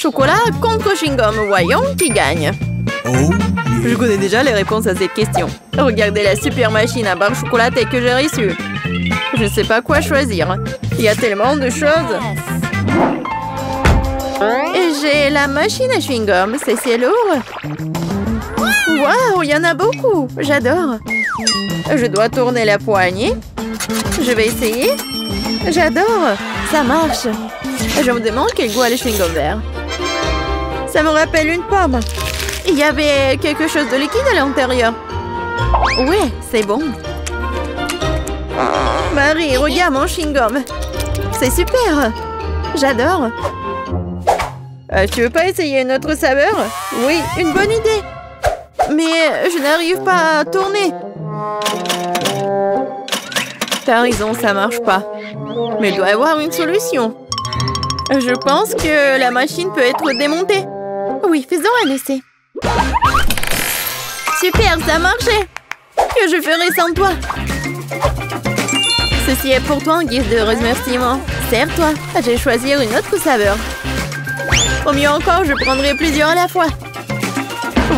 Chocolat contre chewing-gum. Voyons qui gagne. Je connais déjà les réponses à cette question. Regardez la super machine à barre chocolatée que j'ai reçue. Je ne sais pas quoi choisir. Il y a tellement de choses. Et j'ai la machine à chewing-gum. C'est lourd. Waouh, il y en a beaucoup. J'adore. Je dois tourner la poignée. Je vais essayer. J'adore. Ça marche. Je me demande quel goût a le chewing-gum vert. Ça me rappelle une pomme. Il y avait quelque chose de liquide à l'intérieur. Ouais, c'est bon. Marie, regarde mon chewing-gum. C'est super. J'adore. Tu veux pas essayer une autre saveur? Oui, une bonne idée. Mais je n'arrive pas à tourner. T'as raison, ça marche pas. Mais il doit y avoir une solution. Je pense que la machine peut être démontée. Oui, faisons un essai. Super, ça a marché. Que je ferai sans toi? Ceci est pour toi en guise de remerciement. Sers-toi. Je vais choisir une autre saveur. Au mieux encore, je prendrai plusieurs à la fois.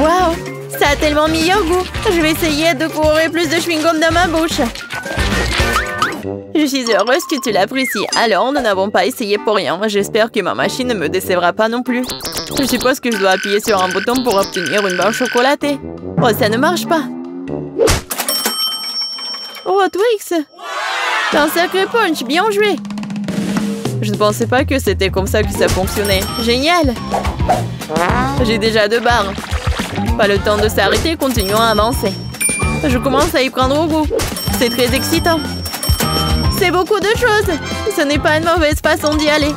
Waouh, ça a tellement meilleur goût. Je vais essayer de courir plus de chewing-gum dans ma bouche. Je suis heureuse que tu l'apprécies. Alors, nous n'avons pas essayé pour rien. J'espère que ma machine ne me décevra pas non plus. Je suppose que je dois appuyer sur un bouton pour obtenir une barre chocolatée. Oh, ça ne marche pas. Oh, Twix! C'est un sacré punch, bien joué! Je ne pensais pas que c'était comme ça que ça fonctionnait. Génial! J'ai déjà 2 barres. Pas le temps de s'arrêter, continuons à avancer. Je commence à y prendre au goût. C'est très excitant. C'est beaucoup de choses. Ce n'est pas une mauvaise façon d'y aller.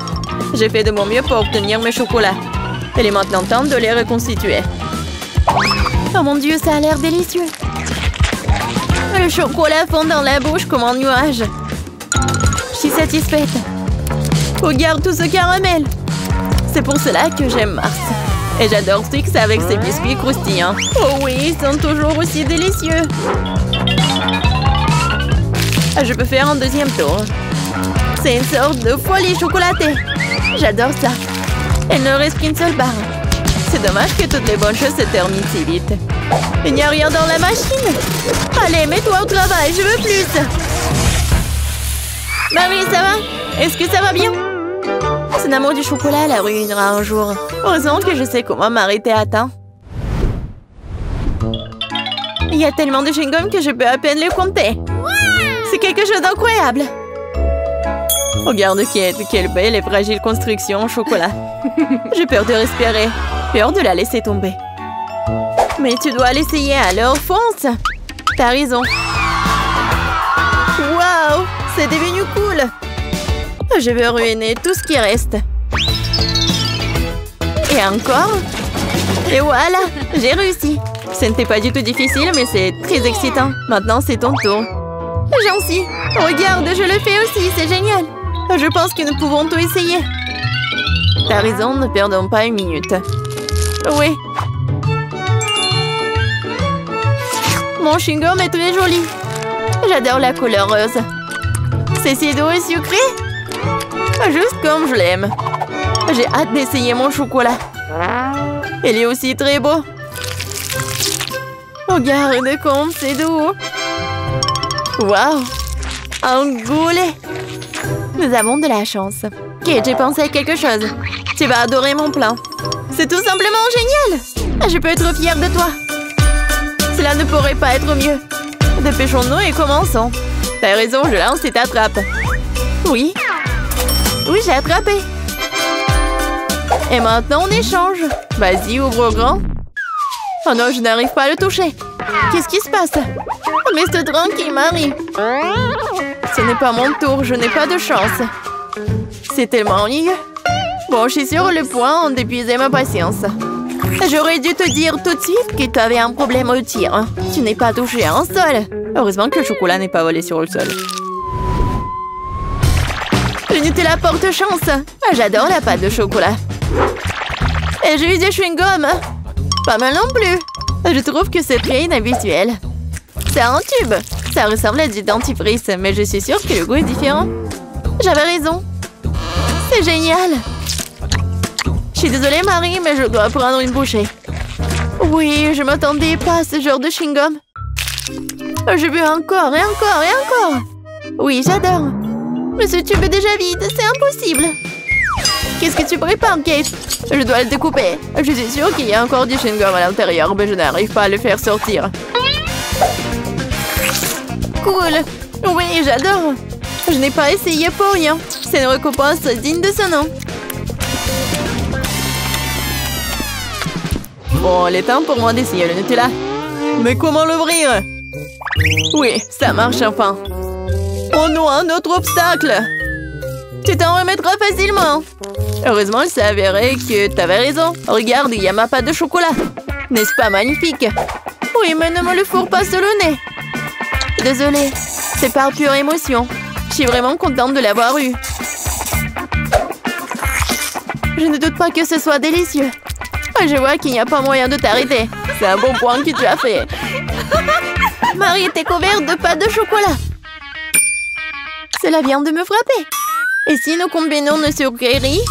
J'ai fait de mon mieux pour obtenir mes chocolats. Il est maintenant temps de les reconstituer. Oh mon Dieu, ça a l'air délicieux. Le chocolat fond dans la bouche comme un nuage. Je suis satisfaite. Regarde tout ce caramel. C'est pour cela que j'aime Mars. Et j'adore Twix avec ses biscuits croustillants. Oh oui, ils sont toujours aussi délicieux. Je peux faire un deuxième tour. C'est une sorte de folie chocolatée. J'adore ça. Il ne reste qu'une seule barre. C'est dommage que toutes les bonnes choses se terminent si vite. Il n'y a rien dans la machine. Allez, mets-toi au travail, je veux plus. Marie, ça va? Est-ce que ça va bien? Son amour du chocolat la ruinera un jour. Heureusement que je sais comment m'arrêter à temps. Il y a tellement de chewing-gum que je peux à peine les compter. C'est quelque chose d'incroyable. Regarde quelle belle et fragile construction en chocolat. J'ai peur de respirer. Peur de la laisser tomber. Mais tu dois l'essayer, alors fonce. T'as raison. Waouh, c'est devenu cool. Je vais ruiner tout ce qui reste. Et encore. Et voilà, j'ai réussi. Ce n'était pas du tout difficile, mais c'est très excitant. Maintenant, c'est ton tour. J'en suis. Regarde, je le fais aussi, c'est génial. Je pense que nous pouvons tout essayer. T'as raison, ne perdons pas une minute. Oui. Mon chewing-gum est très joli. J'adore la couleur rose. C'est si doux et sucré. Juste comme je l'aime. J'ai hâte d'essayer mon chocolat. Il est aussi très beau. Regarde comme c'est doux. Waouh! Un goulet! Nous avons de la chance. Ok, j'ai pensé à quelque chose. Tu vas adorer mon plan. C'est tout simplement génial! Je peux être fière de toi. Cela ne pourrait pas être mieux. Dépêchons-nous et commençons. T'as raison, je lance et t'attrape. Oui. Oui, j'ai attrapé. Et maintenant, on échange. Vas-y, ouvre grand. Oh non, je n'arrive pas à le toucher. Qu'est-ce qui se passe? Reste tranquille, Marie. Ce n'est pas mon tour, je n'ai pas de chance. C'est tellement ennuyeux. Bon, je suis sur le point d'épuiser ma patience. J'aurais dû te dire tout de suite que tu avais un problème au tir. Tu n'es pas touché à un sol. Heureusement que le chocolat n'est pas volé sur le sol. Le Nutella porte chance. J'adore la pâte de chocolat. Et j'ai eu des chewing-gums. Pas mal non plus. Je trouve que c'est très inhabituel. C'est un tube. Ça ressemble à du dentifrice, mais je suis sûre que le goût est différent. J'avais raison. C'est génial. Je suis désolée, Marie, mais je dois prendre une bouchée. Oui, je m'attendais pas à ce genre de chewing-gum. Je veux encore et encore et encore. Oui, j'adore. Mais ce tube est déjà vide, c'est impossible. Qu'est-ce que tu prépares, Kate? Je dois le découper. Je suis sûre qu'il y a encore du chewing-gum à l'intérieur, mais je n'arrive pas à le faire sortir. Cool. Oui, j'adore. Je n'ai pas essayé pour rien. C'est une récompense digne de ce nom. Bon, il est temps pour moi d'essayer le Nutella. Mais comment l'ouvrir? Oui, ça marche enfin. Oh non, un autre obstacle. Tu t'en remettras facilement. Heureusement, il s'est avéré que t'avais raison. Regarde, il y a ma pâte de chocolat. N'est-ce pas magnifique? Oui, mais ne me le fourre pas sur le nez. Désolée, c'est par pure émotion. Je suis vraiment contente de l'avoir eu. Je ne doute pas que ce soit délicieux. Je vois qu'il n'y a pas moyen de t'arrêter. C'est un bon point que tu as fait. Marie était couverte de pâte de chocolat. Cela vient de me frapper. Et si nous combinons nos sucreries?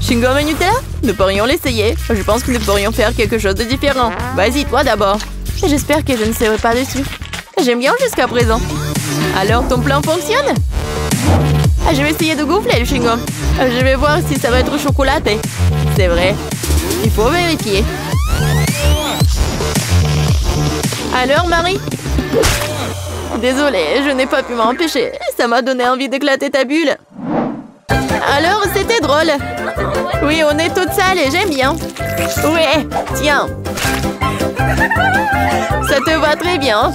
Chewing-gum et Nutella? Nous pourrions l'essayer. Je pense que nous pourrions faire quelque chose de différent. Vas-y, toi d'abord. J'espère que je ne serai pas dessus. J'aime bien jusqu'à présent. Alors, ton plan fonctionne? Je vais essayer de gonfler le chewing-gum. Je vais voir si ça va être chocolaté. C'est vrai. Il faut vérifier. Alors, Marie? Désolée, je n'ai pas pu m'empêcher. Ça m'a donné envie d'éclater ta bulle. Alors, c'était drôle. Oui, on est toutes sales et j'aime bien. Ouais, tiens. Ça te va très bien.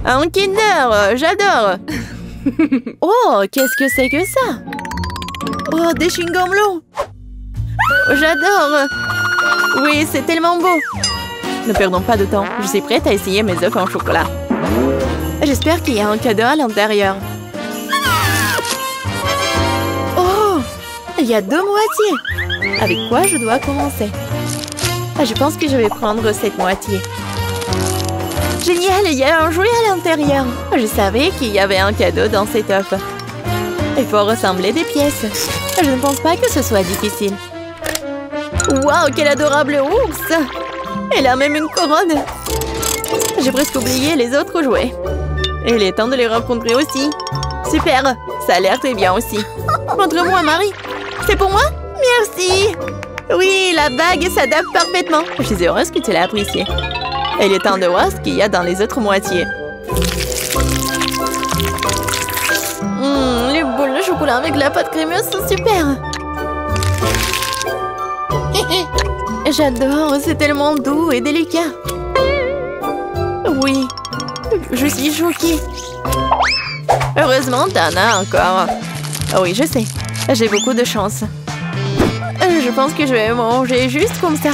Un Kinder, j'adore. Oh, qu'est-ce que c'est que ça? Oh, des chewing-gums longs. J'adore. Oui, c'est tellement beau. Ne perdons pas de temps. Je suis prête à essayer mes œufs en chocolat. J'espère qu'il y a un cadeau à l'intérieur. Oh, il y a 2 moitiés. Avec quoi je dois commencer? Je pense que je vais prendre cette moitié. Génial, il y a un jouet à l'intérieur. Je savais qu'il y avait un cadeau dans cet œuf. Il faut ressembler des pièces. Je ne pense pas que ce soit difficile. Waouh, quel adorable ours! Elle a même une couronne. J'ai presque oublié les autres jouets. Et il est temps de les rencontrer aussi. Super, ça a l'air très bien aussi. Montre-moi, Marie. C'est pour moi? Merci. Oui, la bague s'adapte parfaitement. Je suis heureuse que tu l'as appréciée. Il est temps de voir ce qu'il y a dans les autres moitiés. Les boules de chocolat avec la pâte crémeuse sont super. J'adore, c'est tellement doux et délicat. Oui, je suis choquée. Heureusement, t'en as encore. Oui, je sais, j'ai beaucoup de chance. Je pense que je vais manger juste comme ça.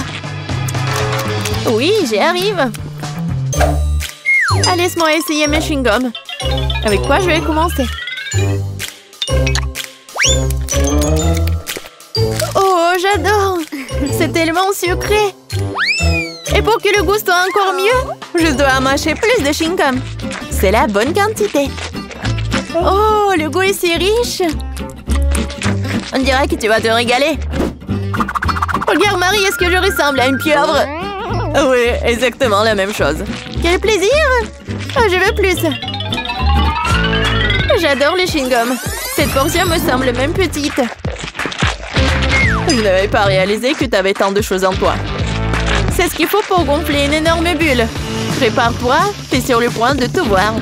Oui, j'y arrive. Laisse-moi essayer mes chewing-gums. Avec quoi je vais commencer? Oh, j'adore! C'est tellement sucré! Et pour que le goût soit encore mieux, je dois mâcher plus de chewing-gum. C'est la bonne quantité. Oh, le goût est si riche! On dirait que tu vas te régaler. Regarde, Marie, est-ce que je ressemble à une pieuvre? Oui, exactement la même chose. Quel plaisir! Je veux plus. J'adore les chewing-gums. Cette portion me semble même petite. Je n'avais pas réalisé que tu avais tant de choses en toi. C'est ce qu'il faut pour gonfler une énorme bulle. Prépare-toi, t'es sur le point de tout voir.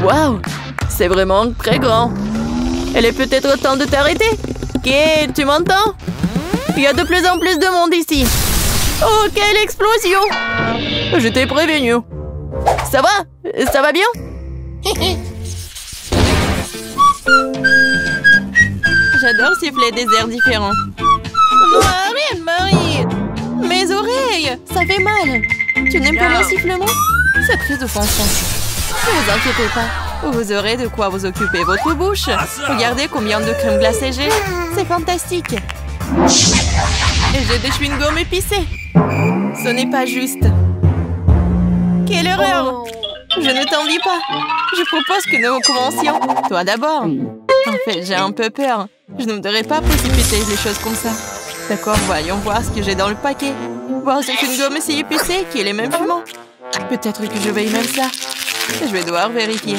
Waouh, c'est vraiment très grand. Il est peut-être temps de t'arrêter. Ok, tu m'entends? Il y a de plus en plus de monde ici. Oh, quelle explosion! Je t'ai prévenu. Ça va? Ça va bien? J'adore siffler des airs différents. Non, arrête, Marie! Mes oreilles! Ça fait mal! Tu n'aimes pas mon sifflement? C'est très offensant. Ne vous inquiétez pas. Vous aurez de quoi vous occuper votre bouche. Regardez combien de crème glacée j'ai. C'est fantastique. Et j'ai des chewing-gums épicés. Ce n'est pas juste. Quelle horreur! Je ne t'envie pas. Je propose que nous commencions. Toi d'abord. En fait, j'ai un peu peur. Je ne devrais pas précipiter les choses comme ça. D'accord, voyons voir ce que j'ai dans le paquet. Voir si c'est une gomme si épicée qui est les mêmes fumants. Peut-être que je vais même ça. Je vais devoir vérifier.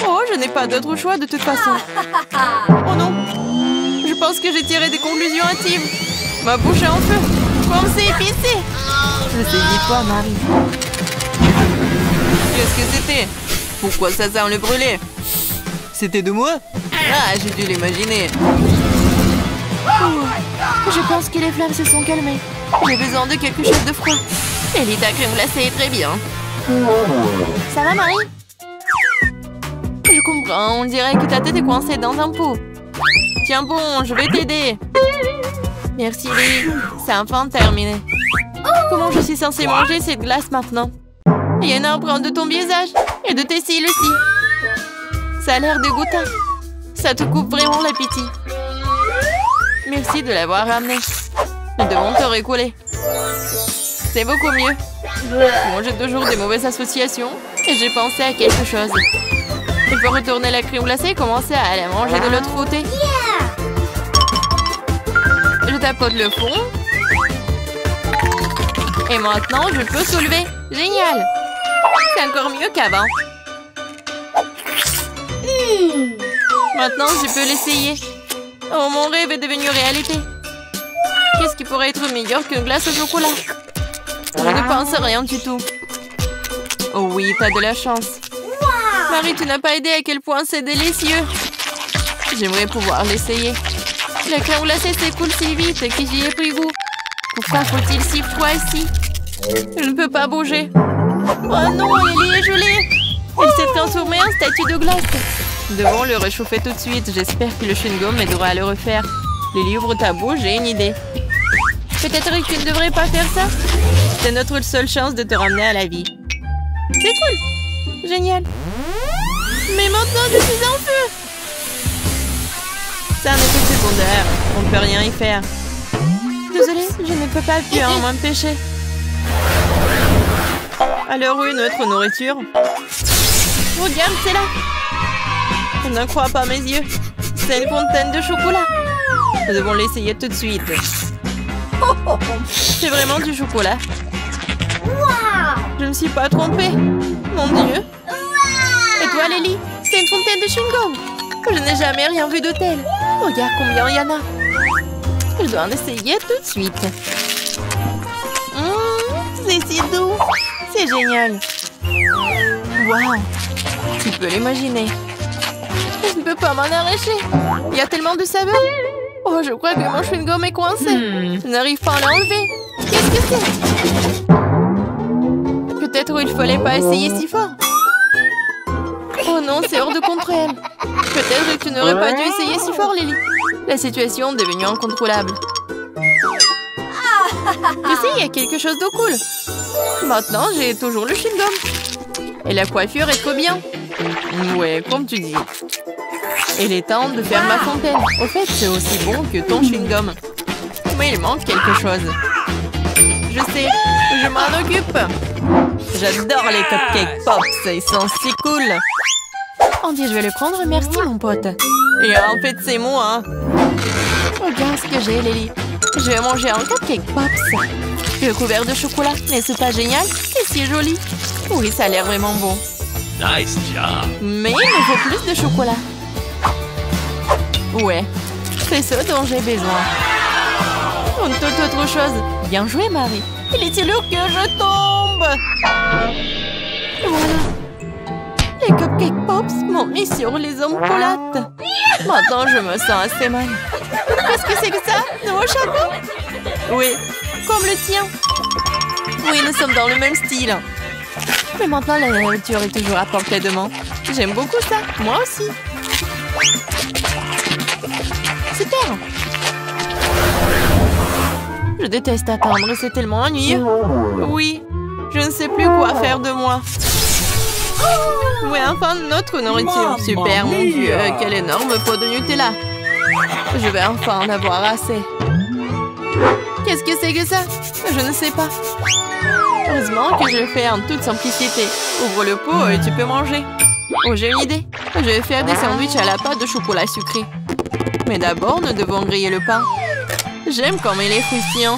Oh, je n'ai pas d'autre choix de toute façon. Oh non. Je pense que j'ai tiré des conclusions hâtives. Ma bouche est en feu. Comme c'est épicé. Je sais ni toi, Marie. Qu'est-ce que c'était? Pourquoi ça sent le brûlé? C'était de moi? Ah, j'ai dû l'imaginer. Je pense que les flammes se sont calmées. J'ai besoin de quelque chose de froid. Ellie, ta crème glacée est très bien. Ça va, Marie? Je comprends, on dirait que ta tête est coincée dans un pot. Tiens bon, je vais t'aider. Merci, Ellie. C'est enfin terminé. Comment je suis censée manger cette glace maintenant? Il y en a un prendre de ton visage et de tes cils aussi. Ça a l'air dégoûtant. Ça te coupe vraiment l'appétit. Merci de l'avoir ramené. Nous devons te récouler. C'est beaucoup mieux. Bon, j'ai toujours des mauvaises associations et j'ai pensé à quelque chose. Il faut retourner la crème glacée et commencer à la manger de l'autre côté. Je tapote le fond. Et maintenant, je peux soulever. Génial! C'est encore mieux qu'avant. Maintenant, je peux l'essayer. Oh, mon rêve est devenu réalité. Qu'est-ce qui pourrait être meilleur qu'une glace au chocolat? Je ne pense à rien du tout. Oh oui, t'as de la chance. Marie, tu n'as pas aidé à quel point c'est délicieux. J'aimerais pouvoir l'essayer. La crème glacée s'écoule si vite que j'y ai pris goût. Pourquoi faut-il si froid ici? Je ne peux pas bouger. Oh non, Ellie est gelée. Elle s'est transformée en statue de glace. Devons le réchauffer tout de suite. J'espère que le chewing-gum m'aidera à le refaire. Lily, ouvre ta bouche, j'ai une idée. Peut-être que tu ne devrais pas faire ça. C'est notre seule chance de te ramener à la vie. C'est cool. Génial. Mais maintenant, je suis en feu. C'est un effet secondaire. On ne peut rien y faire. Désolée, je ne peux pas fuir m'empêcher. Alors où est notre nourriture? Regarde, c'est là. Je ne crois pas mes yeux. C'est une fontaine de chocolat. Nous devons l'essayer tout de suite. C'est vraiment du chocolat. Je ne me suis pas trompée. Mon Dieu. Et toi, Lily? C'est une fontaine de chewing-gum. Je n'ai jamais rien vu de tel. Regarde combien il y en a. Je dois en essayer tout de suite. C'est si doux. C'est génial. Waouh. Tu peux l'imaginer. Je ne peux pas m'en arracher. Il y a tellement de saveur. Oh, je crois que mon chewing-gum est coincé. Je n'arrive pas à l'enlever. Qu'est-ce que c'est? Peut-être il ne fallait pas essayer si fort. Oh non, c'est hors de contrôle. Peut-être que tu n'aurais pas dû essayer si fort, Lily. La situation est devenue incontrôlable. Ici, il y a quelque chose de cool. Maintenant, j'ai toujours le chewing-gum. Et la coiffure est trop bien. Ouais, comme tu dis. Il est temps de faire ma fontaine. Au fait, c'est aussi bon que ton chewing-gum. Mais il manque quelque chose. Je sais, je m'en occupe. J'adore les cupcakes pops, ils sont si cool. On dit je vais le prendre, merci mon pote. Et en fait, c'est moi. Regarde ce que j'ai, Lily. Je vais manger un cupcake pops. Recouvert de chocolat, mais c'est pas génial? C'est si joli. Oui, ça a l'air vraiment bon. Nice job. Mais il me faut plus de chocolat. Ouais, c'est ça dont j'ai besoin. Une toute autre chose. Bien joué, Marie. Il est si lourd que je tombe. Voilà. Les cupcake pops m'ont mis sur les omoplates. Maintenant, je me sens assez mal. Qu'est-ce que c'est que ça? De mon chapeau? Oui, comme le tien. Oui, nous sommes dans le même style. Mais maintenant, la nourriture est toujours à portée de main. J'aime beaucoup ça. Moi aussi. Super. Je déteste attendre, c'est tellement ennuyeux. Oui, je ne sais plus quoi faire de moi. Oui, enfin, notre nourriture. Super, mon Dieu, quel énorme pot de Nutella. Je vais enfin en avoir assez. Qu'est-ce que c'est que ça? Je ne sais pas. Heureusement que je le fais en toute simplicité. Ouvre le pot et tu peux manger. Oh, j'ai une idée. Je vais faire des sandwichs à la pâte de chocolat sucré. Mais d'abord, nous devons griller le pain. J'aime comme il est croustillant.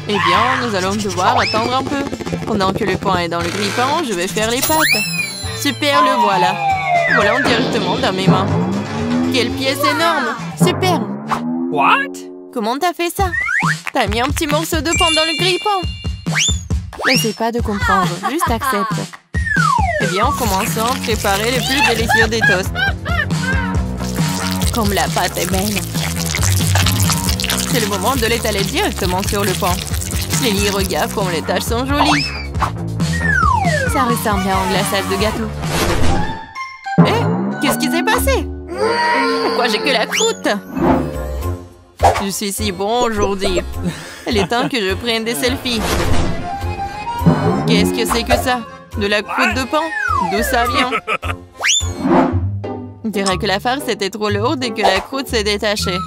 Eh bien, nous allons devoir attendre un peu. Pendant que le pain est dans le grille-pain, je vais faire les pâtes. Super, le voilà. Voilà directement dans mes mains. Quelle pièce énorme! Super! What? Comment t'as fait ça? T'as mis un petit morceau de pain dans le grille-pain. N'essaie pas de comprendre, juste accepte. Eh bien, commençons à préparer les plus délicieux des toasts. Comme la pâte est belle. C'est le moment de l'étaler directement sur le pain. Lily, regarde comme les taches sont jolies. Ça ressemble à un glaçage de gâteau. Eh, qu'est-ce qui s'est passé? Pourquoi j'ai que la croûte? Je suis si bon aujourd'hui. Il est temps que je prenne des selfies. Qu'est-ce que c'est que ça? De la croûte de pain? D'où ça vient? On dirait que la farce était trop lourde et que la croûte s'est détachée.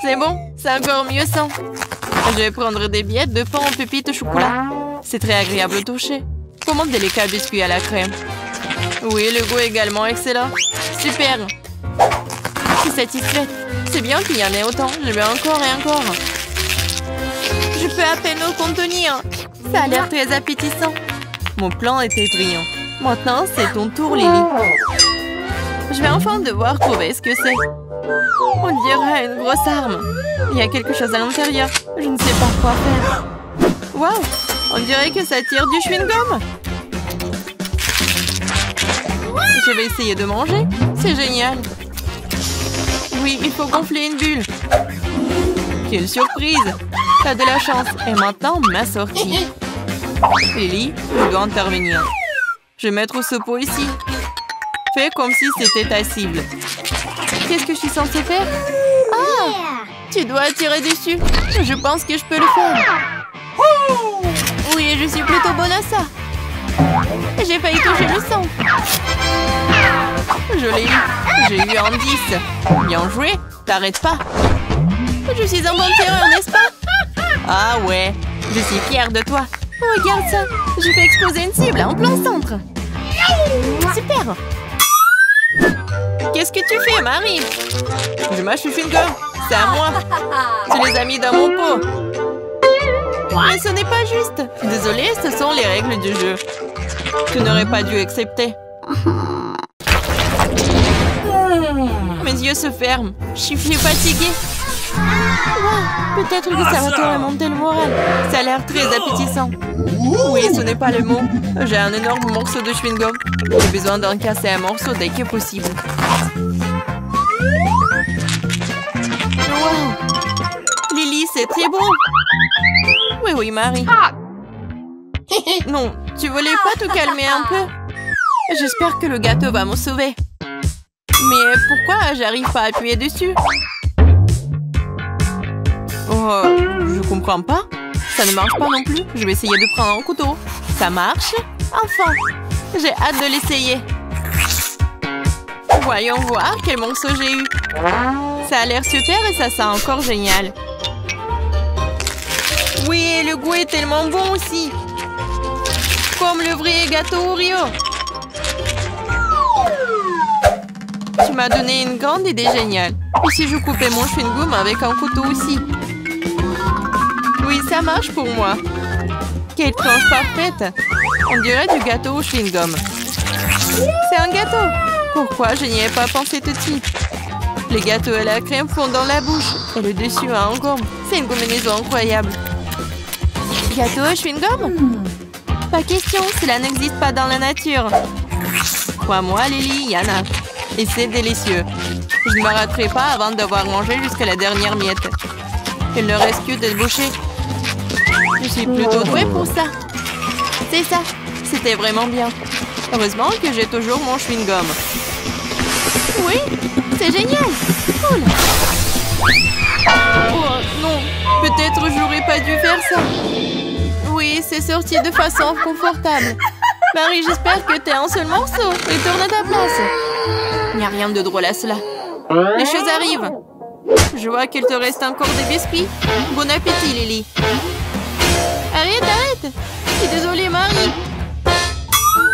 C'est bon, c'est encore mieux sans. Je vais prendre des billettes de pain en pépites au chocolat. C'est très agréable au toucher. Comme un délicat biscuit à la crème. Oui, le goût est également excellent. Super. Je suis satisfaite. C'est bien qu'il y en ait autant. Je veux encore et encore. Je peux à peine le contenir. Ça a l'air très appétissant. Mon plan était brillant. Maintenant, c'est ton tour, Lily. Je vais enfin devoir trouver ce que c'est. On dirait une grosse arme. Il y a quelque chose à l'intérieur. Je ne sais pas quoi faire. Waouh! On dirait que ça tire du chewing-gum. Je vais essayer de manger. C'est génial. Oui, il faut gonfler une bulle. Quelle surprise! T'as de la chance. Et maintenant, ma sortie. Lily, je dois intervenir. Je vais mettre ce pot ici. Fais comme si c'était ta cible. Qu'est-ce que je suis censée faire? Ah! Tu dois tirer dessus. Je pense que je peux le faire. Oui, je suis plutôt bonne à ça. J'ai failli toucher le sang. Je l'ai eu. J'ai eu un 10. Bien joué. T'arrêtes pas. Je suis un bon tireur, n'est-ce pas? Ah ouais. Je suis fière de toi. Regarde ça. Je fais exploser une cible en plein centre. Super. Qu'est-ce que tu fais, Marie? Je mâche le chewing-gum. C'est à moi. Tu les as mis dans mon pot. Mais ce n'est pas juste. Désolée, ce sont les règles du jeu. Tu n'aurais pas dû accepter. Mes yeux se ferment. Je suis fatiguée. Wow, peut-être que ça va te remonter le moral. Ça a l'air très appétissant. Oui, ce n'est pas le mot. J'ai un énorme morceau de chewing-gum. J'ai besoin d'en casser un morceau dès que possible. Wow. Lily, c'est très bon. Oui, oui, Marie. Non, tu voulais pas te calmer un peu? J'espère que le gâteau va me sauver. Mais pourquoi j'arrive pas à appuyer dessus? Oh, je comprends pas. Ça ne marche pas non plus. Je vais essayer de prendre un couteau. Ça marche? Enfin! J'ai hâte de l'essayer. Voyons voir quel morceau j'ai eu. Ça a l'air super et ça sent encore génial. Oui, le goût est tellement bon aussi. Comme le vrai gâteau Oreo. Tu m'as donné une grande idée géniale. Et si je coupais mon chewing-gum avec un couteau aussi? Oui, ça marche pour moi. Quelle tranche parfaite. On dirait du gâteau au chewing-gum. C'est un gâteau. Pourquoi je n'y ai pas pensé tout de suite? Les gâteaux à la crème fondent dans la bouche. Et le dessus a un gomme. C'est une combinaison incroyable. Gâteau au chewing-gum? Pas question, cela n'existe pas dans la nature. Crois-moi, Lily, il y en a. Et c'est délicieux. Je ne me raterai pas avant d'avoir mangé jusqu'à la dernière miette. Il ne reste que de boucher. Je suis plutôt douée pour ça. C'est ça. C'était vraiment bien. Heureusement que j'ai toujours mon chewing-gum. Oui, c'est génial. Cool. Oh non, peut-être j'aurais pas dû faire ça. Oui, c'est sorti de façon confortable. Marie, j'espère que t'es un seul morceau. Retourne à ta place. Il n'y a rien de drôle à cela. Les choses arrivent. Je vois qu'il te reste encore des biscuits. Bon appétit, Lily. Arrête, arrête. suis désolée, Marie.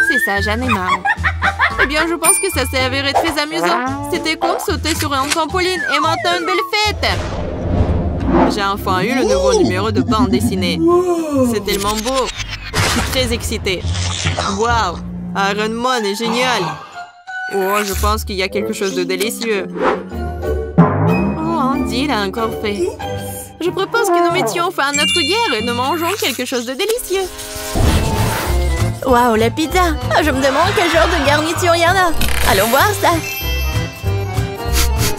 C'est ça, j'en ai marre. Eh bien, je pense que ça s'est avéré très amusant. C'était comme sauter sur un trampoline et monter une belle fête. J'ai enfin eu le nouveau numéro de bande dessinée. C'est tellement beau. Je suis très excitée. Waouh! Iron Man est génial. Oh, je pense qu'il y a quelque chose de délicieux. Oh, Andy l'a encore fait. Je propose que nous mettions fin à notre guerre et nous mangeons quelque chose de délicieux. Waouh, la pizza! Je me demande quel genre de garniture il y en a. Allons voir ça.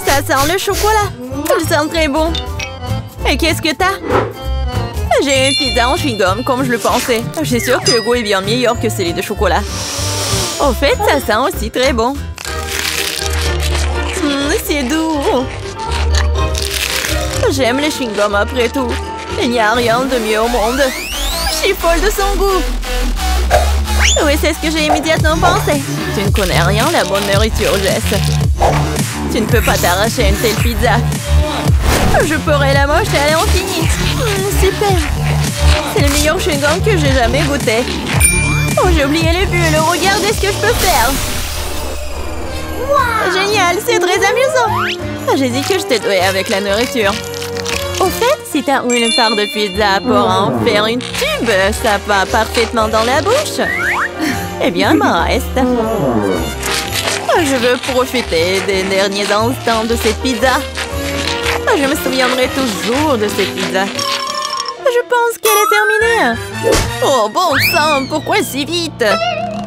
Ça sent le chocolat. Il sent très bon. Et qu'est-ce que t'as? J'ai une pizza en chewing-gum, comme je le pensais. Je suis sûre que le goût est bien meilleur que celui de chocolat. Au fait, ça sent aussi très bon. C'est doux. J'aime les chewing-gums après tout. Il n'y a rien de mieux au monde. Je suis folle de son goût. Oui, c'est ce que j'ai immédiatement pensé. Tu ne connais rien la bonne nourriture, Jess. Tu ne peux pas t'arracher une telle pizza. Je pourrais la manger à l'infini. Super. C'est le meilleur chewing-gum que j'ai jamais goûté. Oh, j'ai oublié les bulles. Regardez ce que je peux faire. Wow. Génial, c'est très amusant. J'ai dit que je t'ai douée avec la nourriture. Au fait, si t'as une part de pizza pour en faire une tube, ça va parfaitement dans la bouche. Eh bien, il m'en reste. Je veux profiter des derniers instants de cette pizza. Je me souviendrai toujours de cette pizza. Je pense qu'elle est terminée. Oh, bon sang, pourquoi si vite?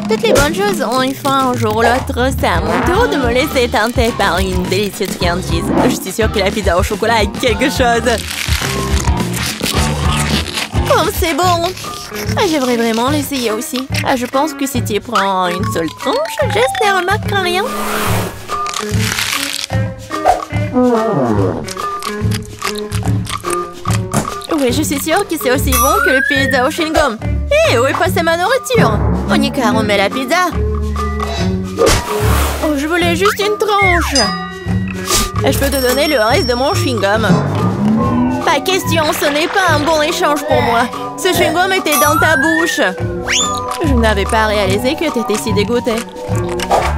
Toutes les bonnes choses ont une fin un jour ou l'autre. C'est à mon tour de me laisser tenter par une délicieuse friandise. Je suis sûre que la pizza au chocolat est quelque chose. Oh, c'est bon. J'aimerais vraiment l'essayer aussi. Je pense que si tu prends une seule tranche, Jess ne remarquera rien. Oui, je suis sûre que c'est aussi bon que le pizza au chewing-gum. Hé, où est passée ma nourriture? Monica, remets la pizza. Oh, je voulais juste une tranche. Je peux te donner le reste de mon chewing-gum. Pas question, ce n'est pas un bon échange pour moi. Ce chewing-gum était dans ta bouche. Je n'avais pas réalisé que tu étais si dégoûtée.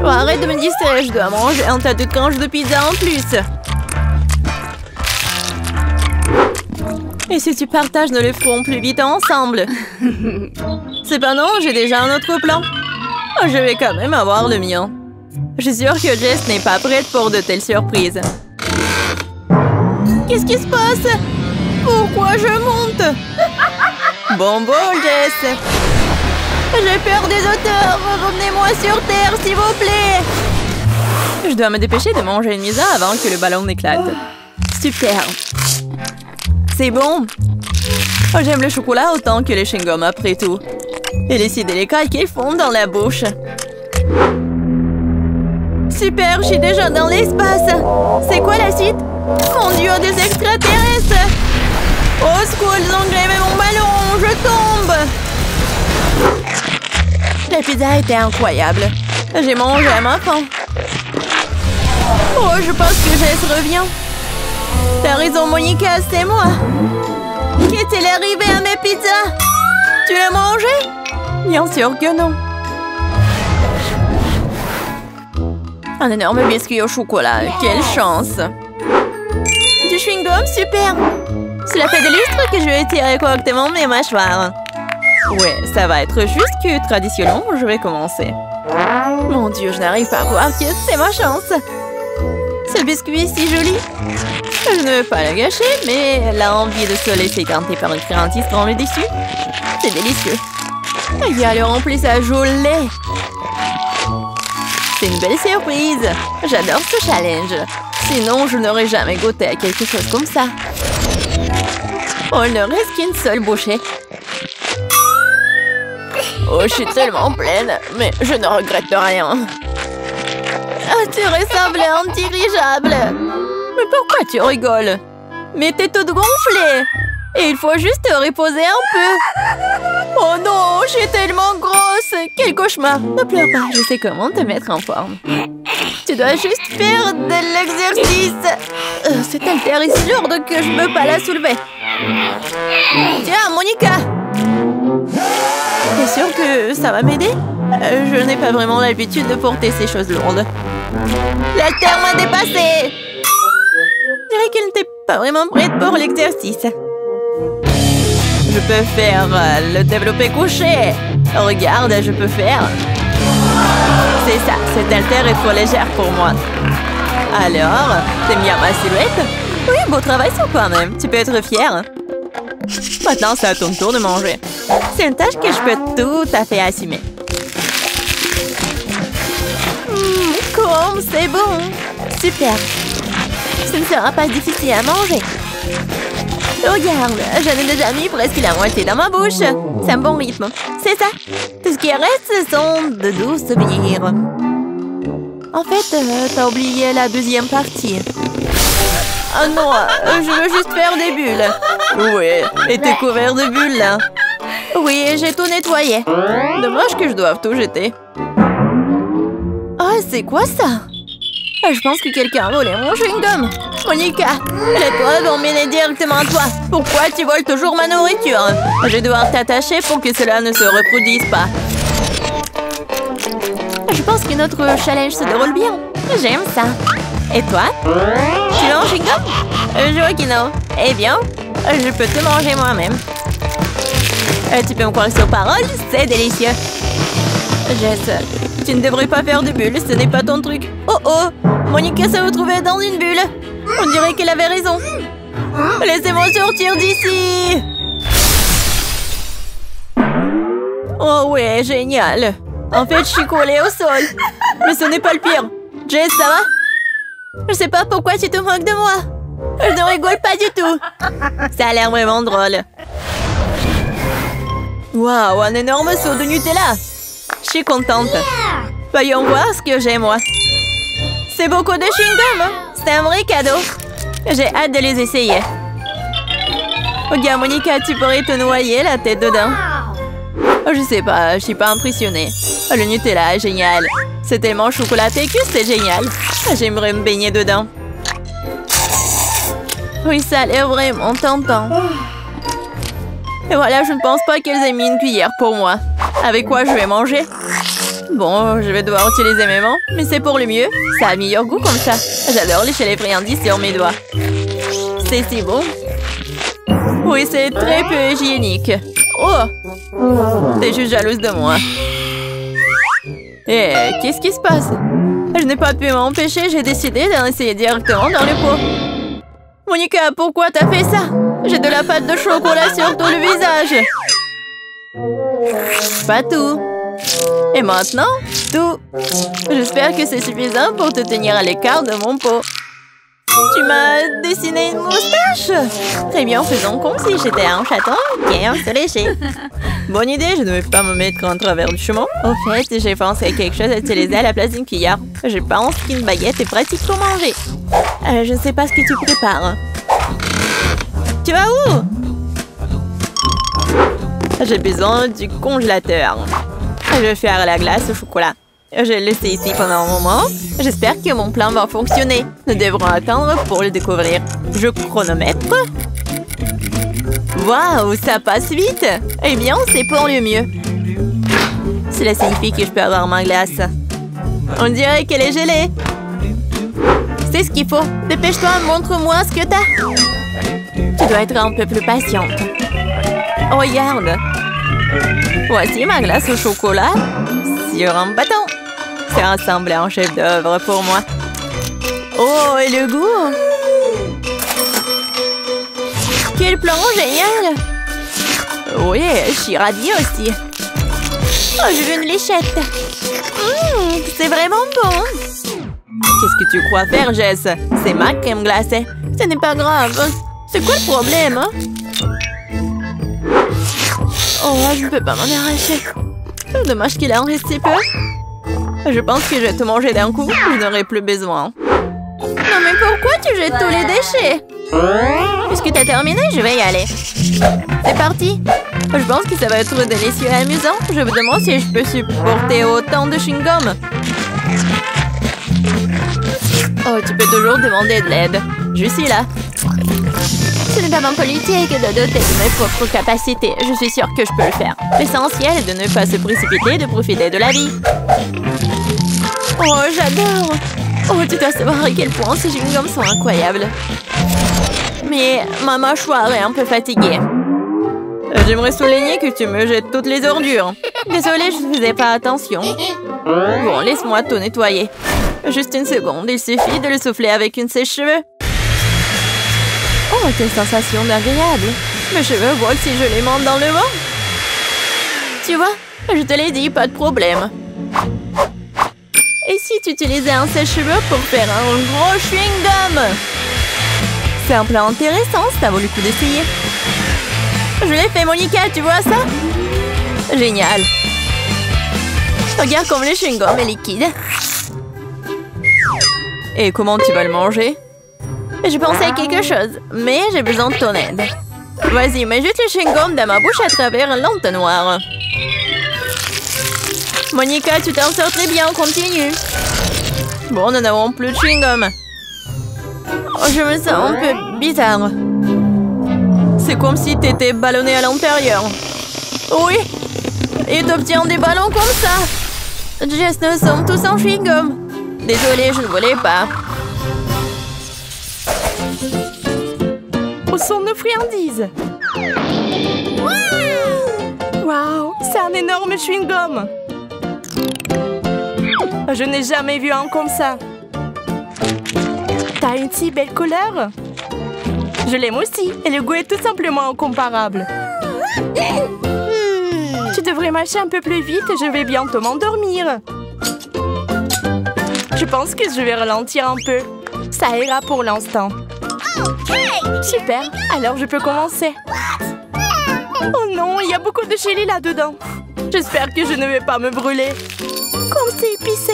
Oh, arrête de me distraire, je dois manger un tas de tranches de pizza en plus. Et si tu partages, nous le ferons plus vite ensemble. Cependant, j'ai déjà un autre plan. Oh, je vais quand même avoir le mien. Je suis sûre que Jess n'est pas prête pour de telles surprises. Qu'est-ce qui se passe? Pourquoi je monte? Bon bol, Jess. J'ai peur des auteurs. Revenez-moi sur Terre, s'il vous plaît. Je dois me dépêcher de manger une pizza avant que le ballon n'éclate. Super. C'est bon. Oh, j'aime le chocolat autant que les chewing-gums après tout. Il est si délicat qu'il fond dans la bouche. Super, je suis déjà dans l'espace. C'est quoi la suite? Mon Dieu, des extraterrestres! Au secours, ils ont grévé mon ballon! Je tombe! La pizza était incroyable. J'ai mangé à ma faim. Oh, je pense que Jess revient. T'as raison, Monica, c'est moi. Qu'est-il arrivé à mes pizzas? Tu l'as mangé? Bien sûr que non. Un énorme biscuit au chocolat. Quelle chance! Du chewing-gum, super! Cela fait des lustres que je vais tirer correctement mes mâchoires. Ouais, ça va être juste que traditionnellement, je vais commencer. Mon Dieu, je n'arrive pas à croire que c'est ma chance. Ce biscuit est si joli. Je ne veux pas le gâcher, mais l'envie de se laisser tenter par une friandise dans le dessus, c'est délicieux. Il y a le remplissage au lait. C'est une belle surprise. J'adore ce challenge. Sinon, je n'aurais jamais goûté à quelque chose comme ça. Oh, il ne reste qu'une seule bouchée. Oh, je suis tellement pleine, mais je ne regrette rien. Ah, tu ressembles à un dirigeable. Mais pourquoi tu rigoles? Mais t'es toute gonflée. Et il faut juste te reposer un peu. Oh non, je suis tellement grosse. Quel cauchemar. Ne pleure pas, je sais comment te mettre en forme. Tu dois juste faire de l'exercice. Cette haltère est si lourde que je ne peux pas la soulever. Tiens, Monica. T'es sûr que ça va m'aider? Je n'ai pas vraiment l'habitude de porter ces choses lourdes. La terre m'a dépassée! Je dirais qu'elle n'était pas vraiment prête pour l'exercice. Je peux faire le développé couché. Regarde, je peux faire. C'est ça, cette haltère est trop légère pour moi. Alors, t'aimes bien ma silhouette? Oui, beau travail sur toi-même. Tu peux être fière. Maintenant, c'est à ton tour de manger. C'est une tâche que je peux tout à fait assumer. Comme c'est bon. Super. Ce ne sera pas difficile à manger. Regarde, j'en ai déjà mis presque la moitié dans ma bouche. C'est un bon rythme. C'est ça. Tout ce qui reste, ce sont de doux souvenirs. En fait, t'as oublié la deuxième partie. Ah non, je veux juste faire des bulles. Oui, et t'es couvert de bulles, là. Oui, j'ai tout nettoyé. Dommage que je doive tout jeter. Oh, c'est quoi ça? Je pense que quelqu'un a volé mon chewing-gum. Monica, les preuves ont mené directement à toi. Pourquoi tu voles toujours ma nourriture? Je vais devoir t'attacher pour que cela ne se reproduise pas. Je pense que notre challenge se déroule bien. J'aime ça. Et toi? Tu veux un chewing-gum? Je vois que non. Eh bien, je peux te manger moi-même. Tu peux me croire sur parole, c'est délicieux. Jess, tu ne devrais pas faire de bulles, ce n'est pas ton truc. Oh oh, Monica s'est retrouvée dans une bulle. On dirait qu'elle avait raison. Laissez-moi sortir d'ici. Oh ouais, génial. En fait, je suis collée au sol. Mais ce n'est pas le pire. Jess, ça va? Je sais pas pourquoi tu te moques de moi. Je ne rigole pas du tout. Ça a l'air vraiment drôle. Waouh, un énorme seau de Nutella. Je suis contente. Voyons voir ce que j'ai, moi. C'est beaucoup de chewing-gum. C'est un vrai cadeau. J'ai hâte de les essayer. Regarde, Monica, tu pourrais te noyer la tête dedans. Je sais pas, je suis pas impressionnée. Le Nutella est génial. C'est tellement chocolaté que c'est génial. J'aimerais me baigner dedans. Oui, ça a l'air vraiment tentant. Et voilà, je ne pense pas qu'elles aient mis une cuillère pour moi. Avec quoi je vais manger? Bon, je vais devoir utiliser mes mains, mais c'est pour le mieux. Ça a meilleur goût comme ça. J'adore lécher les friandises sur mes doigts. C'est si bon. Oui, c'est très peu hygiénique. Oh! T'es juste jalouse de moi. Eh, qu'est-ce qui se passe? Je n'ai pas pu m'empêcher, j'ai décidé d'en essayer directement dans le pot. Monica, pourquoi t'as fait ça? J'ai de la pâte de chocolat sur tout le visage. Pas tout. Et maintenant, tout. J'espère que c'est suffisant pour te tenir à l'écart de mon pot. Tu m'as dessiné une moustache. Très bien, faisons comme si j'étais un chaton bien se lécher. Bonne idée, je ne vais pas me mettre en travers du chemin. Au fait, j'ai pensé à quelque chose à utiliser à la place d'une cuillère. Je pense qu'une baguette est pratique pour manger. Je ne sais pas ce que tu prépares. Tu vas où? J'ai besoin du congélateur. Je vais faire la glace au chocolat. Je vais le laisser ici pendant un moment. J'espère que mon plan va fonctionner. Nous devrons attendre pour le découvrir. Je chronomètre. Waouh, ça passe vite. Eh bien, c'est pour le mieux. Cela signifie que je peux avoir ma glace. On dirait qu'elle est gelée. C'est ce qu'il faut. Dépêche-toi, montre-moi ce que t'as. Tu dois être un peu plus patiente. Regarde. Voici ma glace au chocolat sur un bâton. C'est ressemble à un chef-d'œuvre pour moi. Oh, et le goût! Quel plan génial! Oui, je suis ravie aussi. Oh, je veux une léchette. C'est vraiment bon. Qu'est-ce que tu crois faire, Jess? C'est ma crème glacée. Ce n'est pas grave. C'est quoi le problème, hein? Oh, je ne peux pas m'en arracher. Dommage qu'il en reste si peu. Je pense que je vais te manger d'un coup. Je n'aurai plus besoin. Non, mais pourquoi tu jettes tous les déchets? Puisque tu as terminé, je vais y aller. C'est parti. Je pense que ça va être délicieux et amusant. Je me demande si je peux supporter autant de chewing-gum. Oh, tu peux toujours demander de l'aide. Je suis là. Ce n'est pas mon politique de doter de mes propres capacités. Je suis sûre que je peux le faire. L'essentiel est de ne pas se précipiter et de profiter de la vie. Oh, j'adore! Oh, tu dois savoir à quel point ces chewing-gums sont incroyables. Mais ma mâchoire est un peu fatiguée. J'aimerais souligner que tu me jettes toutes les ordures. Désolée, je ne faisais pas attention. Bon, laisse-moi tout nettoyer. Juste une seconde, il suffit de le souffler avec une sèche-cheveux. Oh, quelle sensation agréable. Mes cheveux volent si je les monte dans le vent. Tu vois, je te l'ai dit, pas de problème. Et si tu utilisais un sèche-cheveux pour faire un gros chewing-gum? C'est un plan intéressant, ça vaut le coup d'essayer. Je l'ai fait, Monica, tu vois ça? Génial. Regarde comme le chewing-gum est liquide. Et comment tu vas le manger? Je pensais à quelque chose, mais j'ai besoin de ton aide. Vas-y, mets juste le chewing-gum dans ma bouche à travers l'entonnoir. Monica, tu t'en sors très bien, continue. Bon, nous n'avons plus de chewing-gum. Oh, je me sens un peu bizarre. C'est comme si t'étais ballonné à l'intérieur. Oui, et t'obtiens des ballons comme ça. Jess, nous sommes tous en chewing-gum. Désolée, je ne voulais pas. Où sont nos friandises? Waouh, c'est un énorme chewing-gum. Je n'ai jamais vu un comme ça. T'as une si belle couleur. Je l'aime aussi, et le goût est tout simplement incomparable. Tu devrais mâcher un peu plus vite, je vais bientôt m'endormir. Je pense que je vais ralentir un peu. Ça ira pour l'instant. Super, alors je peux commencer. Oh non, il y a beaucoup de chili là-dedans. J'espère que je ne vais pas me brûler. Comme c'est épicé.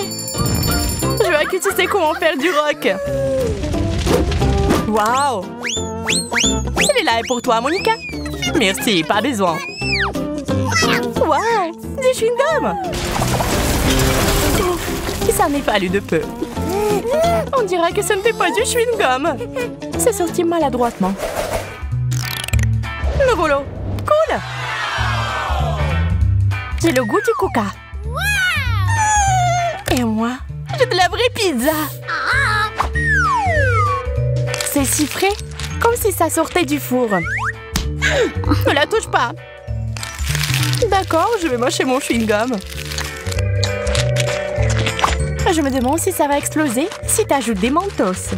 Je vois que tu sais comment faire du rock. Waouh! Celui-là est pour toi, Monica. Merci, pas besoin. Waouh! Du chewing-gum! Et ça n'est pas lu de peu. On dirait que ce n'était pas du chewing-gum. C'est sorti maladroitement. Le rouleau. Cool! J'ai le goût du coca. Et moi, j'ai de la vraie pizza. C'est si frais, comme si ça sortait du four. Ne la touche pas. D'accord, je vais mâcher mon chewing-gum. Je me demande si ça va exploser si tu ajoutes des mentos.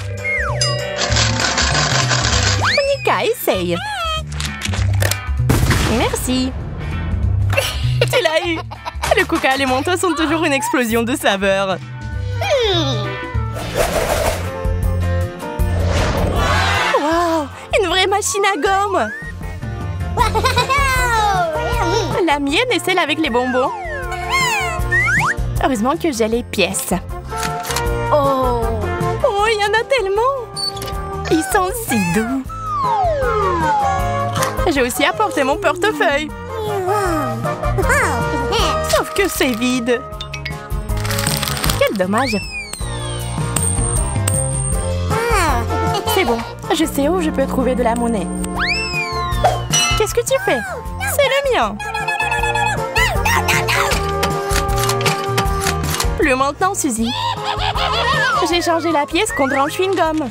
Monica, essaye. Merci. Tu l'as eu. Le coca et les mentos sont toujours une explosion de saveur. Wow, une vraie machine à gomme. La mienne est celle avec les bonbons. Heureusement que j'ai les pièces. Oh, il y en a tellement. Ils sont si doux. J'ai aussi apporté mon portefeuille. Sauf que c'est vide. Quel dommage. C'est bon, je sais où je peux trouver de la monnaie. Qu'est-ce que tu fais? C'est le mien. Plus maintenant, Suzy. J'ai changé la pièce contre un chewing-gum.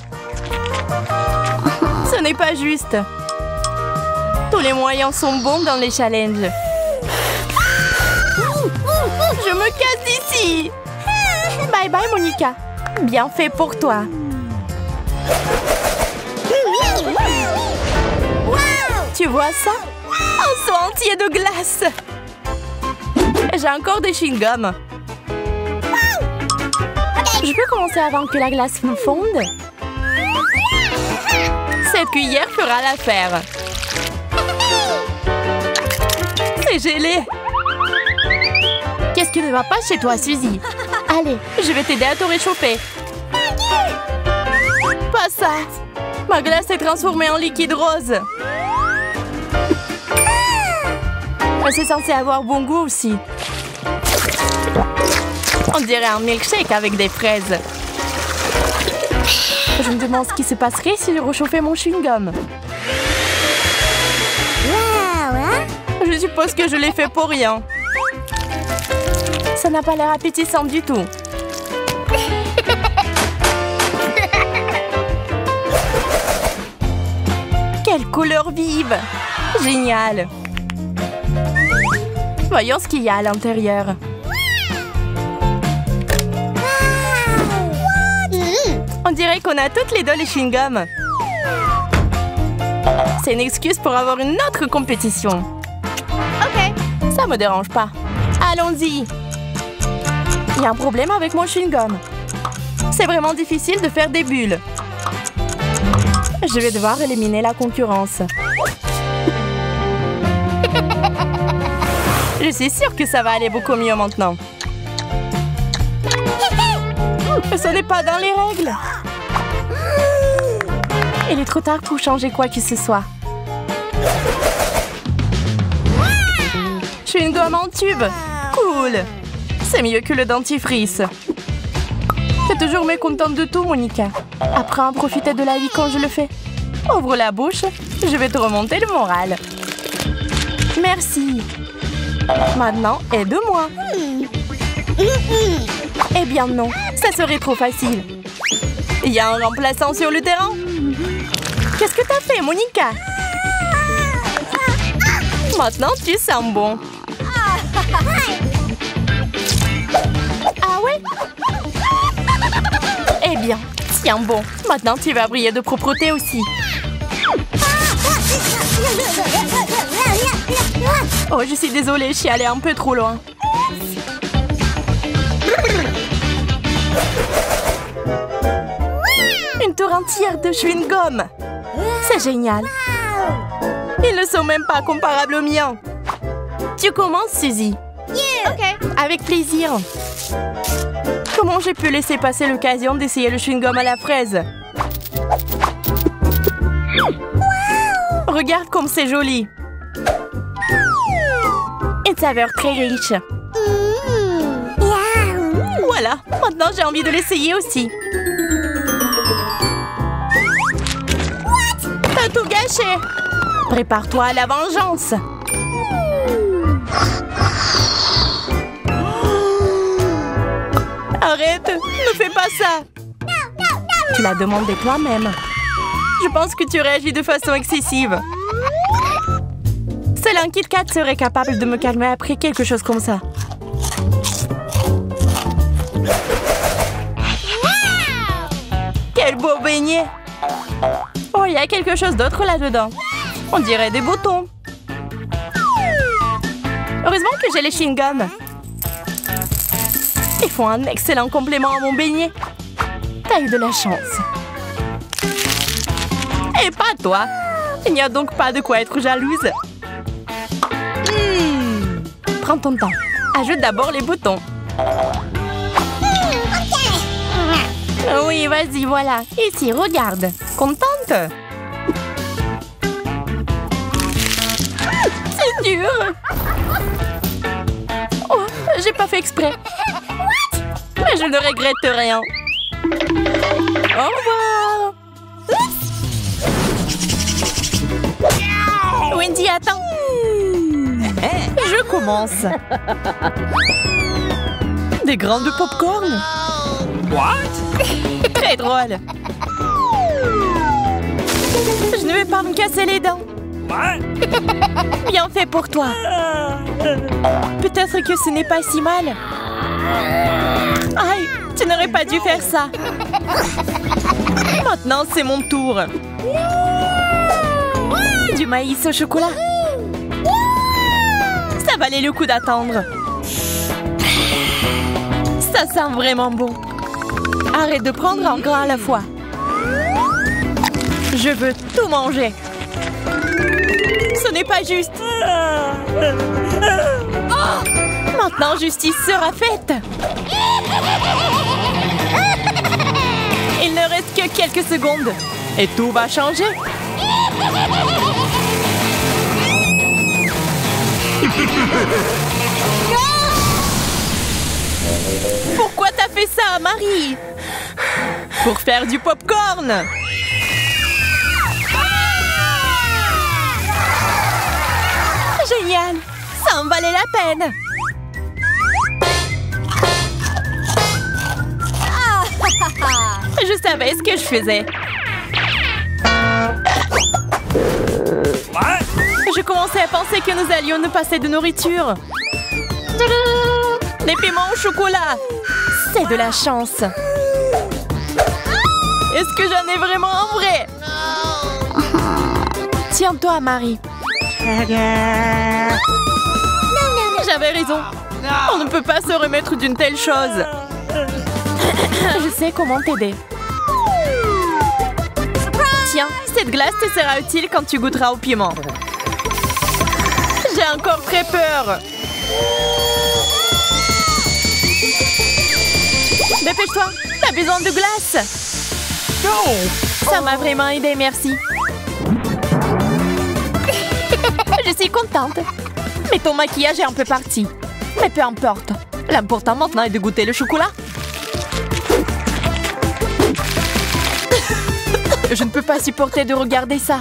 Ce n'est pas juste. Tous les moyens sont bons dans les challenges. Je me casse d'ici. Bye bye, Monica. Bien fait pour toi. Tu vois ça? Un seau entier de glace. J'ai encore des chewing-gums. Je peux commencer avant que la glace me fonde? Cette cuillère fera l'affaire. C'est gelé. Qu'est-ce qui ne va pas chez toi, Suzy? Allez, je vais t'aider à te réchauffer. Pas ça. Ma glace est transformée en liquide rose. C'est censé avoir bon goût aussi. On dirait un milkshake avec des fraises. Je me demande ce qui se passerait si je réchauffais mon chewing-gum. Je suppose que je l'ai fait pour rien. Ça n'a pas l'air appétissant du tout. Quelle couleur vive! Génial! Voyons ce qu'il y a à l'intérieur. On dirait qu'on a toutes les deux les chewing-gums. C'est une excuse pour avoir une autre compétition. Ok. Ça me dérange pas. Allons-y. Il y a un problème avec mon chewing-gum. C'est vraiment difficile de faire des bulles. Je vais devoir éliminer la concurrence. Je suis sûre que ça va aller beaucoup mieux maintenant. Ce n'est pas dans les règles. Il est trop tard pour changer quoi que ce soit. Chewing-gum en tube. Cool. C'est mieux que le dentifrice. T'es toujours mécontente de tout, Monica. Apprends à profiter de la vie quand je le fais. Ouvre la bouche, je vais te remonter le moral. Merci. Maintenant, aide-moi. Eh bien non, ça serait trop facile. Il y a un remplaçant sur le terrain. Qu'est-ce que t'as fait, Monica? Maintenant, tu sens bon. Ah ouais? Eh bien, tiens bon. Maintenant, tu vas briller de propreté aussi. Oh, je suis désolée, je suis allée un peu trop loin. Une tour entière de chewing-gum. C'est génial. Ils ne sont même pas comparables aux miens. Tu commences, Suzy? Ok. Avec plaisir. Comment j'ai pu laisser passer l'occasion d'essayer le chewing-gum à la fraise? Regarde comme c'est joli. Une saveur très riche. Voilà, maintenant j'ai envie de l'essayer aussi. T'as tout gâché. Prépare-toi à la vengeance. Arrête, ne fais pas ça. Tu l'as demandé toi-même. Je pense que tu réagis de façon excessive. Seul un Kit Kat serait capable de me calmer après quelque chose comme ça. Quel beau beignet! Oh, il y a quelque chose d'autre là-dedans. On dirait des boutons. Heureusement que j'ai les chewing-gums. Ils font un excellent complément à mon beignet. T'as eu de la chance. Et pas toi. Il n'y a donc pas de quoi être jalouse. Prends ton temps. Ajoute d'abord les boutons. Oui, vas-y, voilà. Ici, regarde. Contente? C'est dur. Oh, j'ai pas fait exprès. Mais je ne regrette rien. Au revoir. Wendy, attends. Je commence. Des grains de popcorn. What? Très drôle. Je ne vais pas me casser les dents. Bien fait pour toi. Peut-être que ce n'est pas si mal. Aïe, tu n'aurais pas dû faire ça. Maintenant, c'est mon tour. Du maïs au chocolat. Ça valait le coup d'attendre. Ça sent vraiment bon. Arrête de prendre un grain à la fois. Je veux tout manger. Ce n'est pas juste. Maintenant, justice sera faite. Il ne reste que quelques secondes. Et tout va changer. Pourquoi t'as fait ça, Marie? Pour faire du popcorn. Génial! Ça en valait la peine! Je savais ce que je faisais. Je commençais à penser que nous allions nous passer de nourriture. Des piments au chocolat. C'est de la chance. Est-ce que j'en ai vraiment un vrai? Tiens-toi, Marie. J'avais raison. On ne peut pas se remettre d'une telle chose. Je sais comment t'aider. Tiens, cette glace te sera utile quand tu goûteras au piment. J'ai encore très peur. Dépêche-toi, t'as besoin de glace. Ça m'a vraiment aidé, merci. Je suis contente. Mais ton maquillage est un peu parti. Mais peu importe. L'important maintenant est de goûter le chocolat. Je ne peux pas supporter de regarder ça.